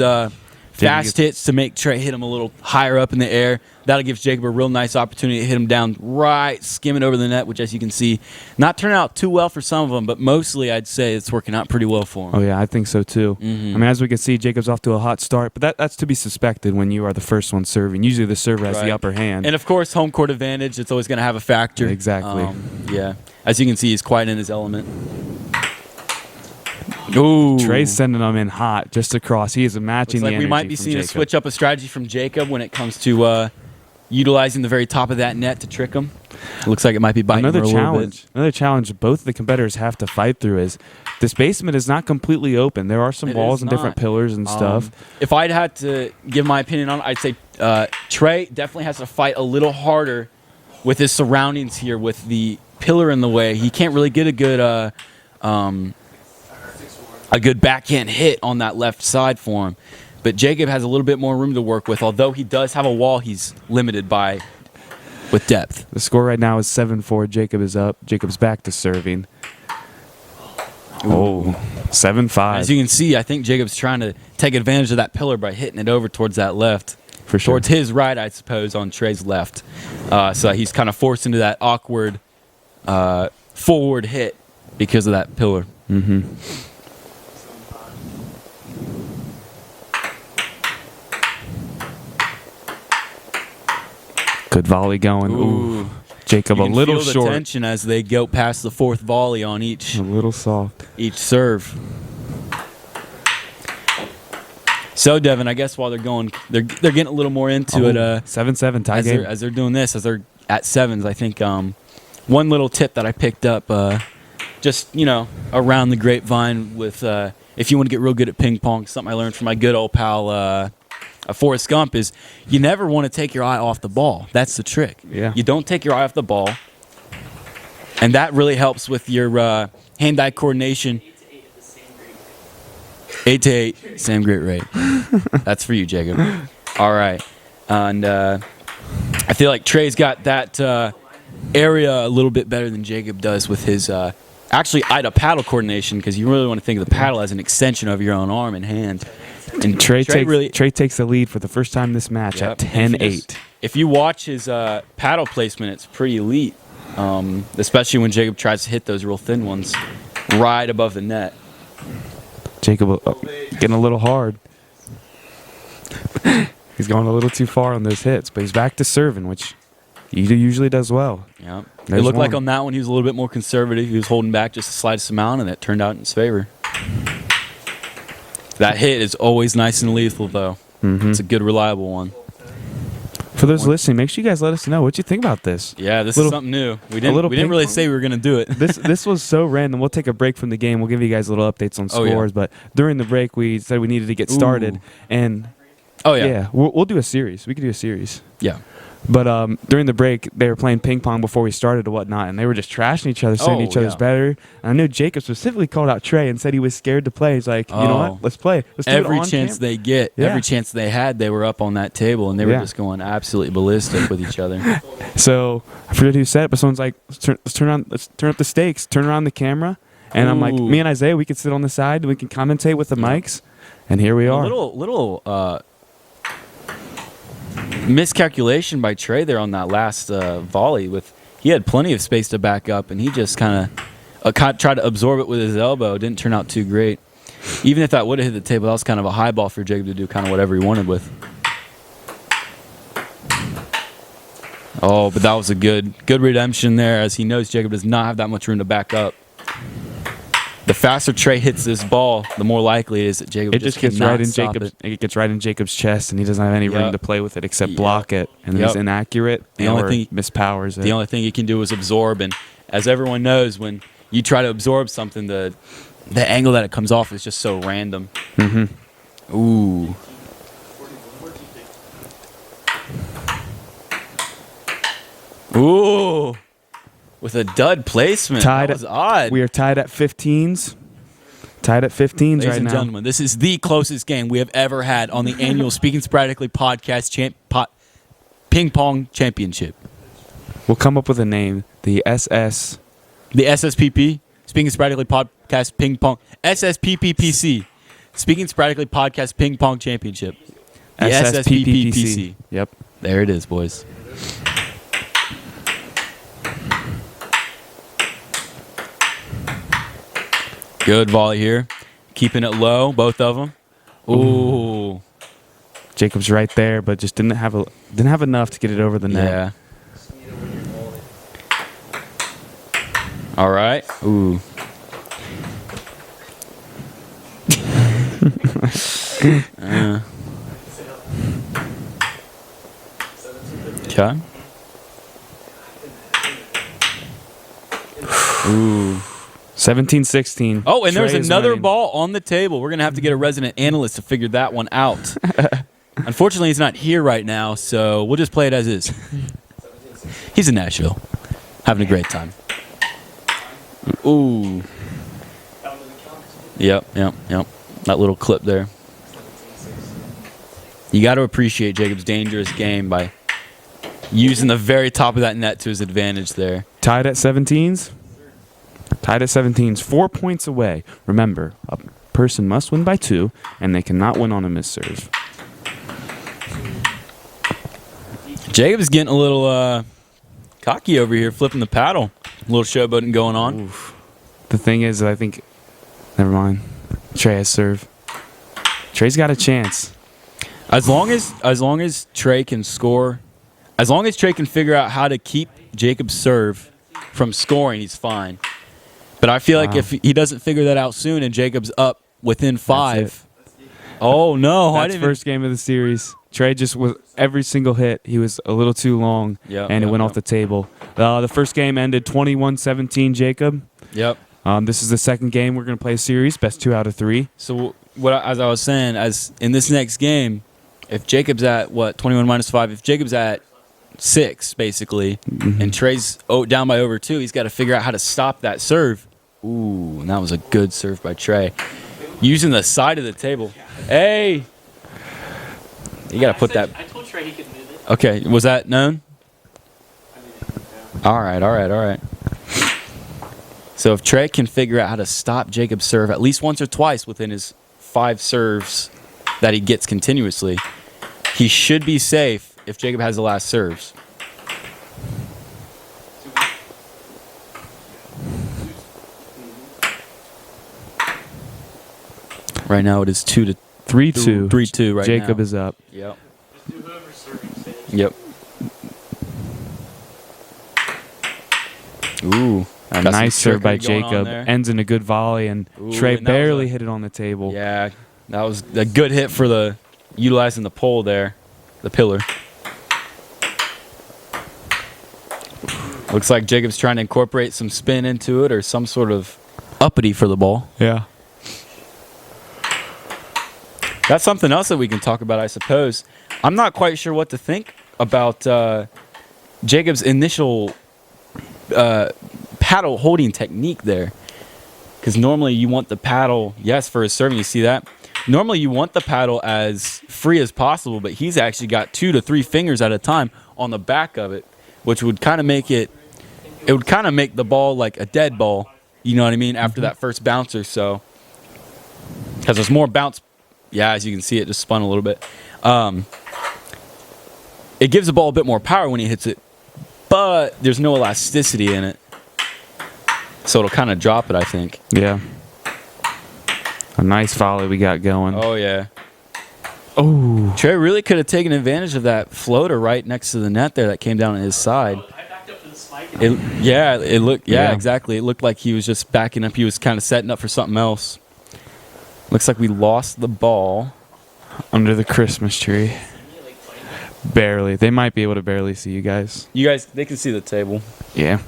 D: fast hits to make Trey hit him a little higher up in the air. That'll give Jacob a real nice opportunity to hit him down right, skimming over the net, which, as you can see, not turning out too well for some of them, but mostly I'd say it's working out pretty well for him.
B: Oh, yeah, I think so, too.
D: Mhm.
B: I mean, as we can see, Jacob's off to a hot start, but that's to be suspected when you are the first one serving. Usually the server has the
D: Right.
B: upper hand.
D: And, of course, home court advantage, it's always going to have a factor.
B: Exactly.
D: Yeah. As you can see, he's quite in his element. Ooh.
B: Trey's sending them in hot, just across. He is matching
D: Looks like
B: the
D: we
B: energy
D: might be
B: from
D: seeing
B: Jacob.
D: a switch up a strategy from Jacob when it comes to utilizing the very top of that net to trick him. Looks like it might be biting
B: Another
D: him a little bit.
B: challenge both the competitors have to fight through is this basement is not completely open. There are some
D: It
B: walls
D: is
B: and different
D: not.
B: pillars and stuff.
D: If I'd had to give my opinion on it, I'd say Trey definitely has to fight a little harder with his surroundings here with the pillar in the way. He can't really get a good backhand hit on that left side for him. But Jacob has a little bit more room to work with. Although he does have a wall, he's limited by with depth.
B: The score right now is 7-4. Jacob is up. Jacob's back to serving. Oh, 7-5.
D: As you can see, I think Jacob's trying to take advantage of that pillar by hitting it over towards that left.
B: For sure.
D: Towards his right, I suppose, on Trey's left. So he's kind of forced into that awkward forward hit because of that pillar.
B: Mm-hmm. Good volley going. Ooh. Jacob
D: You
B: a
D: can
B: little
D: feel the
B: short.
D: tension as they go past the fourth volley on
B: A little soft.
D: each serve. So Devin, I guess while they're getting a little more into it.
B: 7-7 tie
D: As
B: game.
D: they're doing this, as they're at sevens, I think one little tip that I picked up, just around the grapevine with if you want to get real good at ping pong, something I learned from my good old pal Forrest Gump is you never want to take your eye off the ball. That's the trick.
B: Yeah.
D: You don't take your eye off the ball, and that really helps with your hand-eye coordination. 8 to 8, same great rate. That's for you, Jacob. All right, and I feel like Trey's got that area a little bit better than Jacob does with his actually eye to paddle coordination, because you really want to think of the paddle as an extension of your own arm and hand. And
B: Trey
D: really
B: takes the lead for the first time this match
D: Yep.
B: at 10-8.
D: If you watch his paddle placement, it's pretty elite, especially when Jacob tries to hit those real thin ones right above the net.
B: Jacob getting a little hard. He's going a little too far on those hits, but he's back to serving, which he usually does well.
D: Yeah, it
B: There's
D: looked like
B: one.
D: on that one he was a little bit more conservative. He was holding back just the slightest amount, and that turned out in his favor. That hit is always nice and lethal, though.
B: Mm-hmm.
D: It's a good, reliable one.
B: For those listening, make sure you guys let us know what you think about this.
D: Yeah, this
B: Little-
D: is something new. We
B: little
D: didn't
B: ping
D: really
B: pong.
D: say we were gonna do it.
B: This was so random. We'll take a break from the game. We'll give you guys little updates on
D: Oh, yeah.
B: scores. But during the break, we said we needed to get started,
D: Ooh.
B: and
D: Oh yeah,
B: we'll do a series. We could do a series.
D: yeah.
B: But during the break, they were playing ping pong before we started and whatnot, and they were just trashing each other, saying
D: Oh,
B: each other's
D: yeah.
B: better. And I know Jacob specifically called out Trey and said he was scared to play. He's like, you know
D: Oh.
B: what? Let's play. Let's do it
D: Every
B: on
D: chance
B: camera."
D: they get,
B: Yeah.
D: every chance they had, they were up on that table, and they were
B: Yeah.
D: just going absolutely ballistic with each other.
B: So I forget who said it, but someone's like, let's turn up the stakes, turn around the camera. And I'm like,
D: Ooh.
B: me and Isaiah, we can sit on the side, we can commentate with the mics, and here we
D: A
B: are.
D: little miscalculation by Trey there on that last volley with he had plenty of space to back up, and he just kind of tried to absorb it with his elbow. Didn't turn out too great. Even if that would have hit the table, that was kind of a high ball for Jacob to do kind of whatever he wanted with. Oh, but that was a good redemption there, as he knows Jacob does not have that much room to back up. The faster Trey hits this ball, the more likely it is that Jacob just
B: gets
D: cannot
B: right in
D: stop
B: Jacob's.
D: it.
B: It gets right in Jacob's chest, and he doesn't have any room
D: Yep.
B: to play with it except
D: Yep.
B: block it, and then he's
D: Yep.
B: inaccurate.
D: The only
B: or
D: thing-
B: mispowers it.
D: The only thing he can do is absorb, and as everyone knows, when you try to absorb something, the angle that it comes off is just so random.
B: Mm-hmm.
D: Ooh. Ooh. With a dud placement.
B: Tied
D: That was odd.
B: We are tied at 15s. Tied at 15s
D: Ladies
B: right
D: and
B: now.
D: gentlemen, this is the closest game we have ever had on the annual Speaking Sporadically podcast ping pong championship.
B: We'll come up with a name. The SS.
D: The SSPP, Speaking Sporadically podcast ping pong, SSPPPC, Speaking Sporadically podcast ping pong championship. The SSPPPC.
B: Yep.
D: There it is, boys. Good volley here. Keeping it low, both of them. Ooh.
B: Jacob's right there, but just didn't have enough to get it over the net.
D: Yeah. All right. Ooh. Okay. Ooh.
B: 17-16.
D: Oh, and there's
B: Trey is
D: another
B: winning.
D: ball on the table. We're going to have to get a resident analyst to figure that one out. Unfortunately, he's not here right now, so we'll just play it as is. He's in Nashville, having a great time. Ooh. Yep. That little clip there. You got to appreciate Jacob's dangerous game by using the very top of that net to his advantage there.
B: Tied at 17s. Tied at 17s. 4 points away. Remember, a person must win by 2, and they cannot win on a missed serve.
D: Jacob's getting a little cocky over here, flipping the paddle. A little showboating going on.
B: Oof. The thing is, I think... Never mind. Trey has serve. Trey's got a chance.
D: As long as Trey can score, as long as Trey can figure out how to keep Jacob's serve from scoring, he's fine. But I feel like if he doesn't figure that out soon and Jacob's up within 5. Oh no, I
B: That's
D: didn't
B: first game of the series. Trey just was every single hit. He was a little too long, and it went off the table. The first game ended 21-17. Jacob.
D: Yep.
B: This is the second game we're going to play a series, best 2 out of 3.
D: So as I was saying, as in this next game, if Jacob's at 21 minus 5, if Jacob's at 6 basically, and Trey's down by over 2, he's got to figure out how to stop that serve. Ooh, and that was a good serve by Trey, using the side of the table. Hey, you got to put that.
C: I told Trey he could move it.
D: Okay, was that known? All right. So if Trey can figure out how to stop Jacob's serve at least once or twice within his 5 serves that he gets continuously, he should be safe if Jacob has the last serves. Right now it is 2-3-2
B: 3-2.
D: right
B: Jacob
D: now.
B: is up.
D: Yep. Yep. Ooh.
B: A
D: got some
B: nice serve by
D: trickery going on
B: Jacob.
D: there.
B: Ends in a good volley, and
D: Ooh,
B: Trey
D: and that was
B: barely
D: a-
B: hit it on the table.
D: Yeah, that was a good hit for the utilizing the pole there, the pillar. Looks like Jacob's trying to incorporate some spin into it or some sort of uppity for the ball.
B: Yeah.
D: That's something else that we can talk about, I suppose. I'm not quite sure what to think about Jacob's initial paddle holding technique there. Because normally you want the paddle, yes, for his serving, you see that? Normally you want the paddle as free as possible, but he's actually got 2 to 3 fingers at a time on the back of it, which would kind of make it would kind of make the ball like a dead ball, you know what I mean, after that first bounce or so. Because there's more bounce. Yeah, as you can see, it just spun a little bit. It gives the ball a bit more power when he hits it but there's no elasticity in it. So it'll kind of drop it, I think.
B: Yeah. A nice volley we got going.
D: Oh, yeah.
B: Oh.
D: Trey really could have taken advantage of that floater right next to the net there that came down on his side. It looked,
B: Yeah.
D: exactly. It looked like he was just backing up. He was kind of setting up for something else. Looks like we lost the ball.
B: Under the Christmas tree. Barely. They might be able to barely see you guys.
D: You guys, they can see the table.
B: Yeah.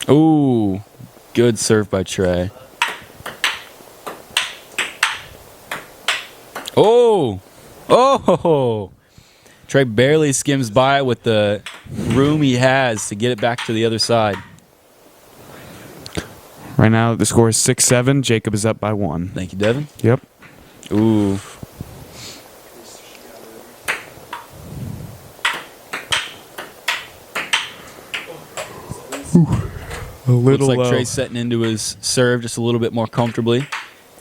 D: Ooh, good serve by Trey. Oh, oh! Trey barely skims by with the room he has to get it back to the other side.
B: Right now the score is 6-7. Jacob is up by 1.
D: Thank you, Devin.
B: Yep.
D: Ooh.
B: A
D: Looks
B: little
D: like
B: low.
D: Trey's setting into his serve just a little bit more comfortably.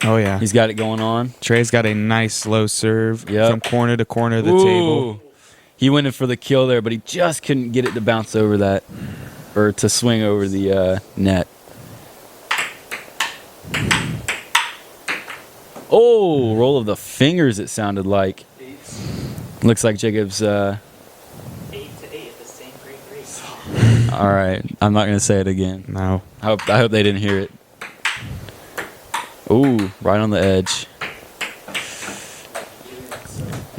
B: Oh yeah.
D: He's got it going on.
B: Trey's got a nice low serve
D: Yep.
B: from corner to corner of the
D: Ooh.
B: table.
D: He went in for the kill there, but he just couldn't get it to bounce over that, or to swing over the net. Oh, roll of the fingers, it sounded like. Looks like Jacob's...
C: 8 to 8 at the same great rate.
D: All right, I'm not going to say it again.
B: No.
D: I hope they didn't hear it. Ooh, right on the edge.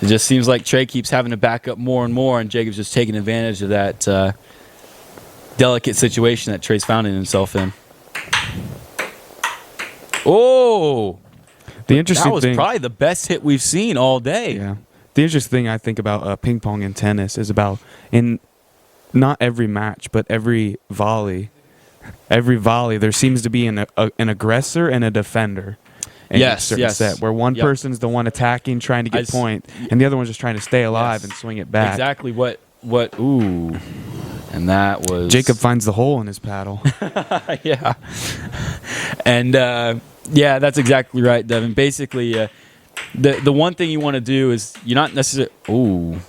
D: It just seems like Trey keeps having to back up more and more, and Jacob's just taking advantage of that delicate situation that Trey's found himself in. Oh!
B: The interesting
D: That was
B: thing,
D: probably the best hit we've seen all day.
B: yeah. The interesting thing I think about ping pong and tennis is about in not every match, but every volley, there seems to be an aggressor and a defender. In
D: Yes,
B: a certain
D: yes.
B: set where one
D: Yep.
B: person's the one attacking, trying to get point, and the other one's just trying to stay alive and swing it back.
D: Exactly what, ooh. And that was...
B: Jacob finds the hole in his paddle.
D: Yeah. And, yeah, that's exactly right, Devin. Basically, the one thing you want to do is you're not necessarily... Ooh.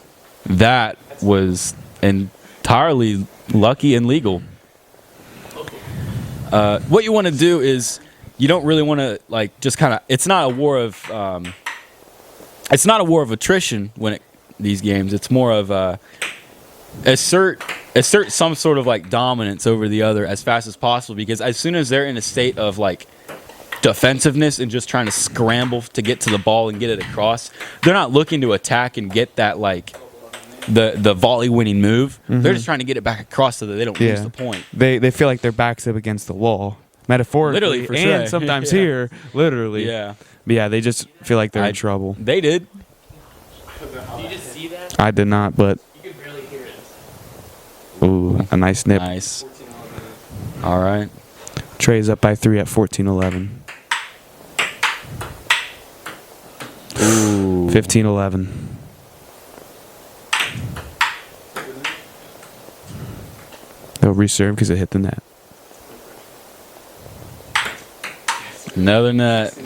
D: That was entirely lucky and legal. What you want to do is you don't really want to, like, just kind of... It's not a war of... it's not a war of attrition when these games. It's more of assert some sort of like dominance over the other as fast as possible, because as soon as they're in a state of like defensiveness and just trying to scramble to get to the ball and get it across, they're not looking to attack and get that like the volley winning move. They're just trying to get it back across so that they don't lose the point.
B: They feel like their back's up against the wall, metaphorically,
D: Literally, for
B: and
D: sure.
B: sometimes
D: Yeah.
B: here, literally.
D: Yeah,
B: But yeah, they just feel like they're in trouble.
D: they did.
C: Did you just see that?
B: I did not, but
C: You could barely hear it.
B: ooh, a nice nip.
D: Nice. All right.
B: Trey's up by 3 at 14-11.
D: Ooh.
B: 15-11. They'll reserve because it hit the net.
D: Another net.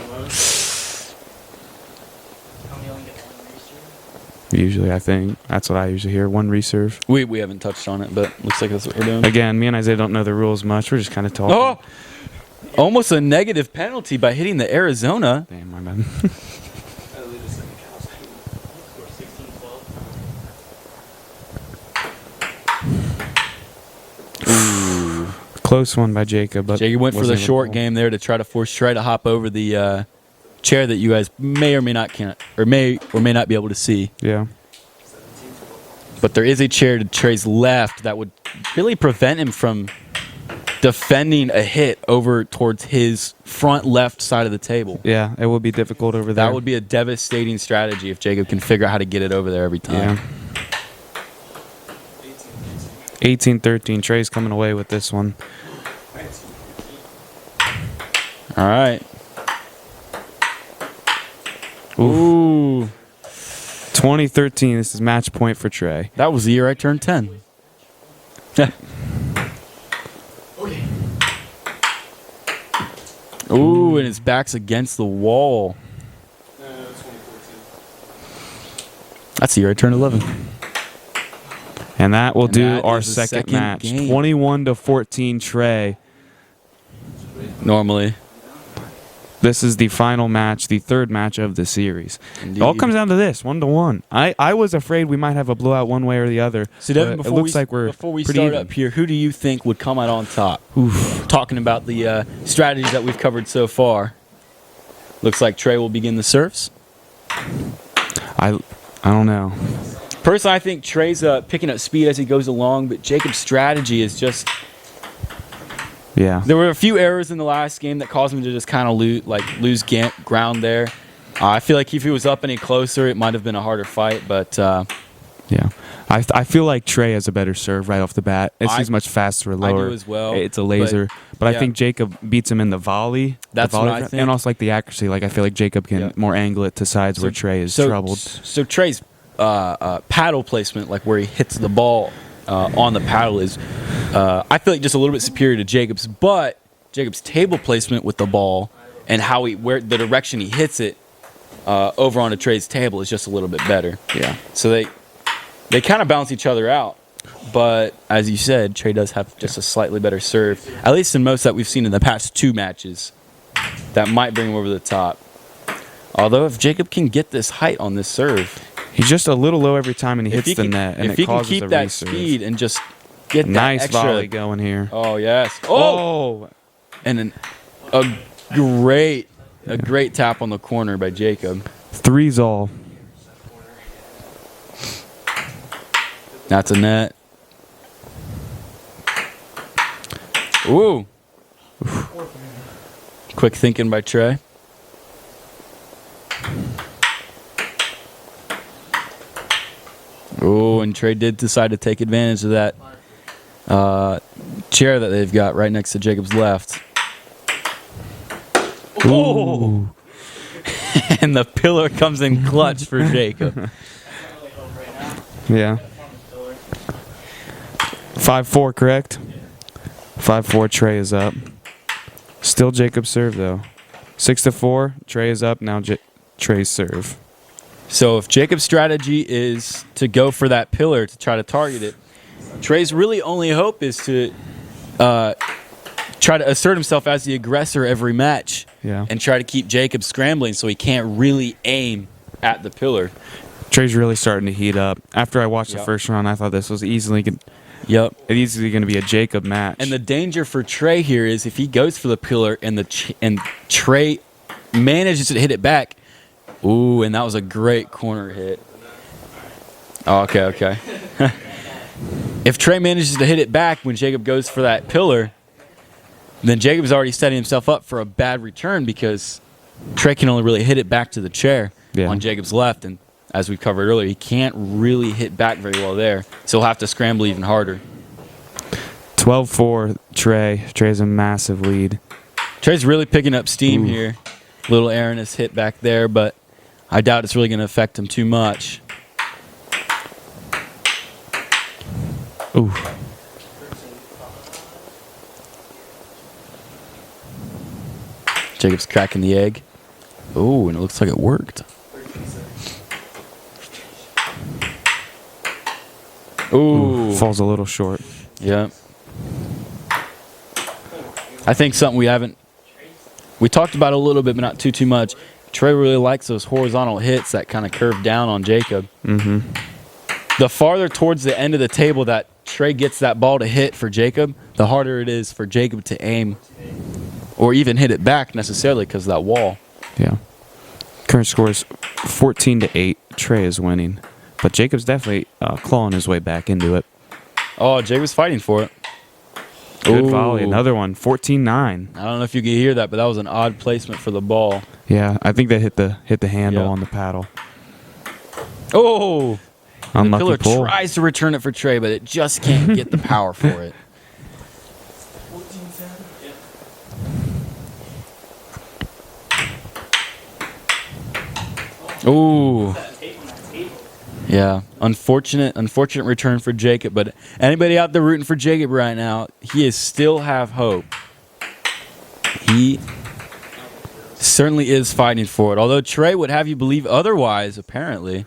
B: Usually, I think. That's what I usually hear. One reserve.
D: We haven't touched on it, but looks like that's what we're doing.
B: Again, me and Isaiah don't know the rules much. We're just kind of talking.
D: Oh, almost a negative penalty by hitting the Arizona.
B: Damn, my bad. Close one by Jacob, but
D: Jacob went for
B: wasn't
D: the
B: able to
D: short
B: pull.
D: game there to try to force Trey to hop over the chair that you guys may or may not may not be able to see.
B: Yeah.
D: But there is a chair to Trey's left that would really prevent him from defending a hit over towards his front left side of the table.
B: Yeah, it would be difficult over there.
D: That would be a devastating strategy if Jacob can figure out how to get it over there every time.
B: Yeah. 18-13. Trey's coming away with this one.
D: All right. Ooh.
B: 2013. This is match point for Trey.
D: That was the year I turned 10. Ooh, and his back's against the wall. That's the year I turned 11.
B: And that will
D: And
B: do
D: that
B: our
D: is the
B: second
D: second
B: match.
D: game.
B: 21-14 Trey.
D: Normally.
B: This is the final match, the third match of the series.
D: Indeed.
B: It all comes down to this, 1-1. I was afraid we might have a blowout one way or the other.
D: So, Devin,
B: but it looks like we're
D: before we
B: pretty
D: start
B: even.
D: up here, who do you think would come out on top? Talking about the strategies that we've covered so far. Looks like Trey will begin the serves.
B: I don't know.
D: Personally, I think Trey's picking up speed as he goes along, but Jacob's strategy is just...
B: Yeah.
D: There were a few errors in the last game that caused him to just kind of lose ground there. I feel like if he was up any closer, it might have been a harder fight, but...
B: Yeah. I feel like Trey has a better serve right off the bat. It seems much faster, lower.
D: I do as well.
B: It's a laser. But
D: yeah.
B: I think Jacob beats him in the volley.
D: That's
B: the volley
D: what I
B: front,
D: think.
B: And also like the accuracy. Like I feel like Jacob can more angle it to sides where Trey is troubled.
D: So Trey's paddle placement, like where he hits the ball on the paddle, is I feel like just a little bit superior to Jacob's. But Jacob's table placement with the ball and where the direction he hits it over onto Trey's table is just a little bit better.
B: Yeah.
D: So they kind of balance each other out. But as you said, Trey does have just a slightly better serve, at least in most that we've seen in the past two matches. That might bring him over the top. Although if Jacob can get this height on this serve,
B: He's just a little low every time and he hits the net, and
D: if
B: it
D: he can
B: causes
D: keep
B: a
D: that
B: reserve.
D: speed and just get that
B: Nice
D: extra
B: volley going here.
D: Oh yes!
B: Oh,
D: And a great tap on the corner by Jacob.
B: 3's all.
D: That's a net. Ooh! Quick thinking by Trey. Oh, and Trey did decide to take advantage of that chair that they've got right next to Jacob's left. Oh! And the pillar comes in clutch for Jacob.
B: Yeah. 5-4, correct? 5-4, Trey is up. Still Jacob's serve, though. 6-4, Trey is up. Now Trey's serve.
D: So if Jacob's strategy is to go for that pillar to try to target it, Trey's really only hope is to try to assert himself as the aggressor every match.
B: Yeah.
D: And try to keep Jacob scrambling so he can't really aim at the pillar.
B: Trey's really starting to heat up. After I watched the
D: Yep.
B: first round, I thought this was easily going
D: Yep.
B: to be a Jacob match.
D: And the danger for Trey here is if he goes for the pillar and Trey manages to hit it back. Ooh, and that was a great corner hit. Oh, okay. If Trey manages to hit it back when Jacob goes for that pillar, then Jacob's already setting himself up for a bad return because Trey can only really hit it back to the chair on Jacob's left. And as we covered earlier, he can't really hit back very well there. So he'll have to scramble even harder.
B: 12-4, Trey. Trey has a massive lead.
D: Trey's really picking up steam here. Little erroneous hit back there, but I doubt it's really going to affect him too much.
B: Ooh.
D: Jacob's cracking the egg. Oh, and it looks like it worked. Ooh.
B: Falls a little short.
D: Yeah. I think something we talked about a little bit, but not too much. Trey really likes those horizontal hits that kind of curve down on Jacob.
B: Mm-hmm.
D: The farther towards the end of the table that Trey gets that ball to hit for Jacob, the harder it is for Jacob to aim or even hit it back necessarily because of that wall.
B: Yeah. Current score is 14-8. Trey is winning. But Jacob's definitely clawing his way back into it.
D: Oh, Jacob's fighting for it.
B: Good
D: Ooh.
B: volley. Another one. 14-9.
D: I don't know if you can hear that, but that was an odd placement for the ball.
B: Yeah, I think they hit the handle
D: Yeah.
B: on the paddle.
D: Oh! The
B: Unlucky
D: pillar
B: pull.
D: tries to return it for Trey, but it just can't get the power for it. Ooh. Yeah, unfortunate return for Jacob. But anybody out there rooting for Jacob right now, he is still have hope. He certainly is fighting for it. Although Trey would have you believe otherwise, apparently.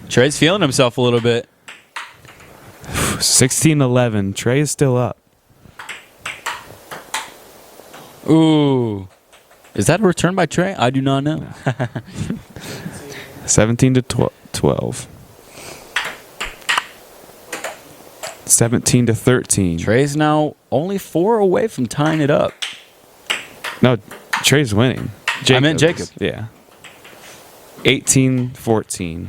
D: Trey's feeling himself a little bit.
B: 16-11. Trey is still up.
D: Ooh. Is that a return by Trey? I do not know.
B: 17-12. 17-13.
D: Trey's now only 4 away from tying it up.
B: No, Trey's winning.
D: I meant Jacob.
B: Yeah. 18-14.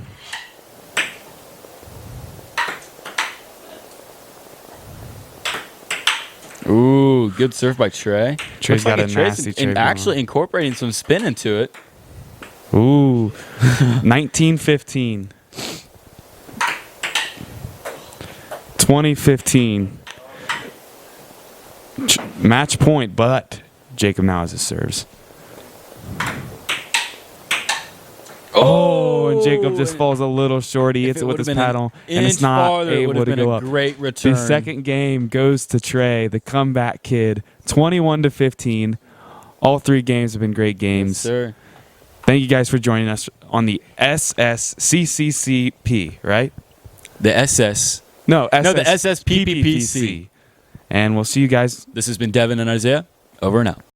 D: Ooh, good serve by Trey.
B: Trey's
D: Looks
B: got a
D: Trey's
B: nasty Trey.
D: actually incorporating some spin into it.
B: Ooh. 19-15. 20-15. Match point, but Jacob now has his serves. Oh, and Jacob just falls a little short. He hits it with his paddle, and it's not able to go up.
D: Great return.
B: The second game goes to Trey, the comeback kid, 21-15. All 3 games have been great games.
D: Yes, sir.
B: Thank you guys for joining us on the SSCCCP, right?
D: The SS.
B: No,
D: the SSPPPC.
B: And we'll see you guys.
D: This has been Devin and Isaiah. Over and out.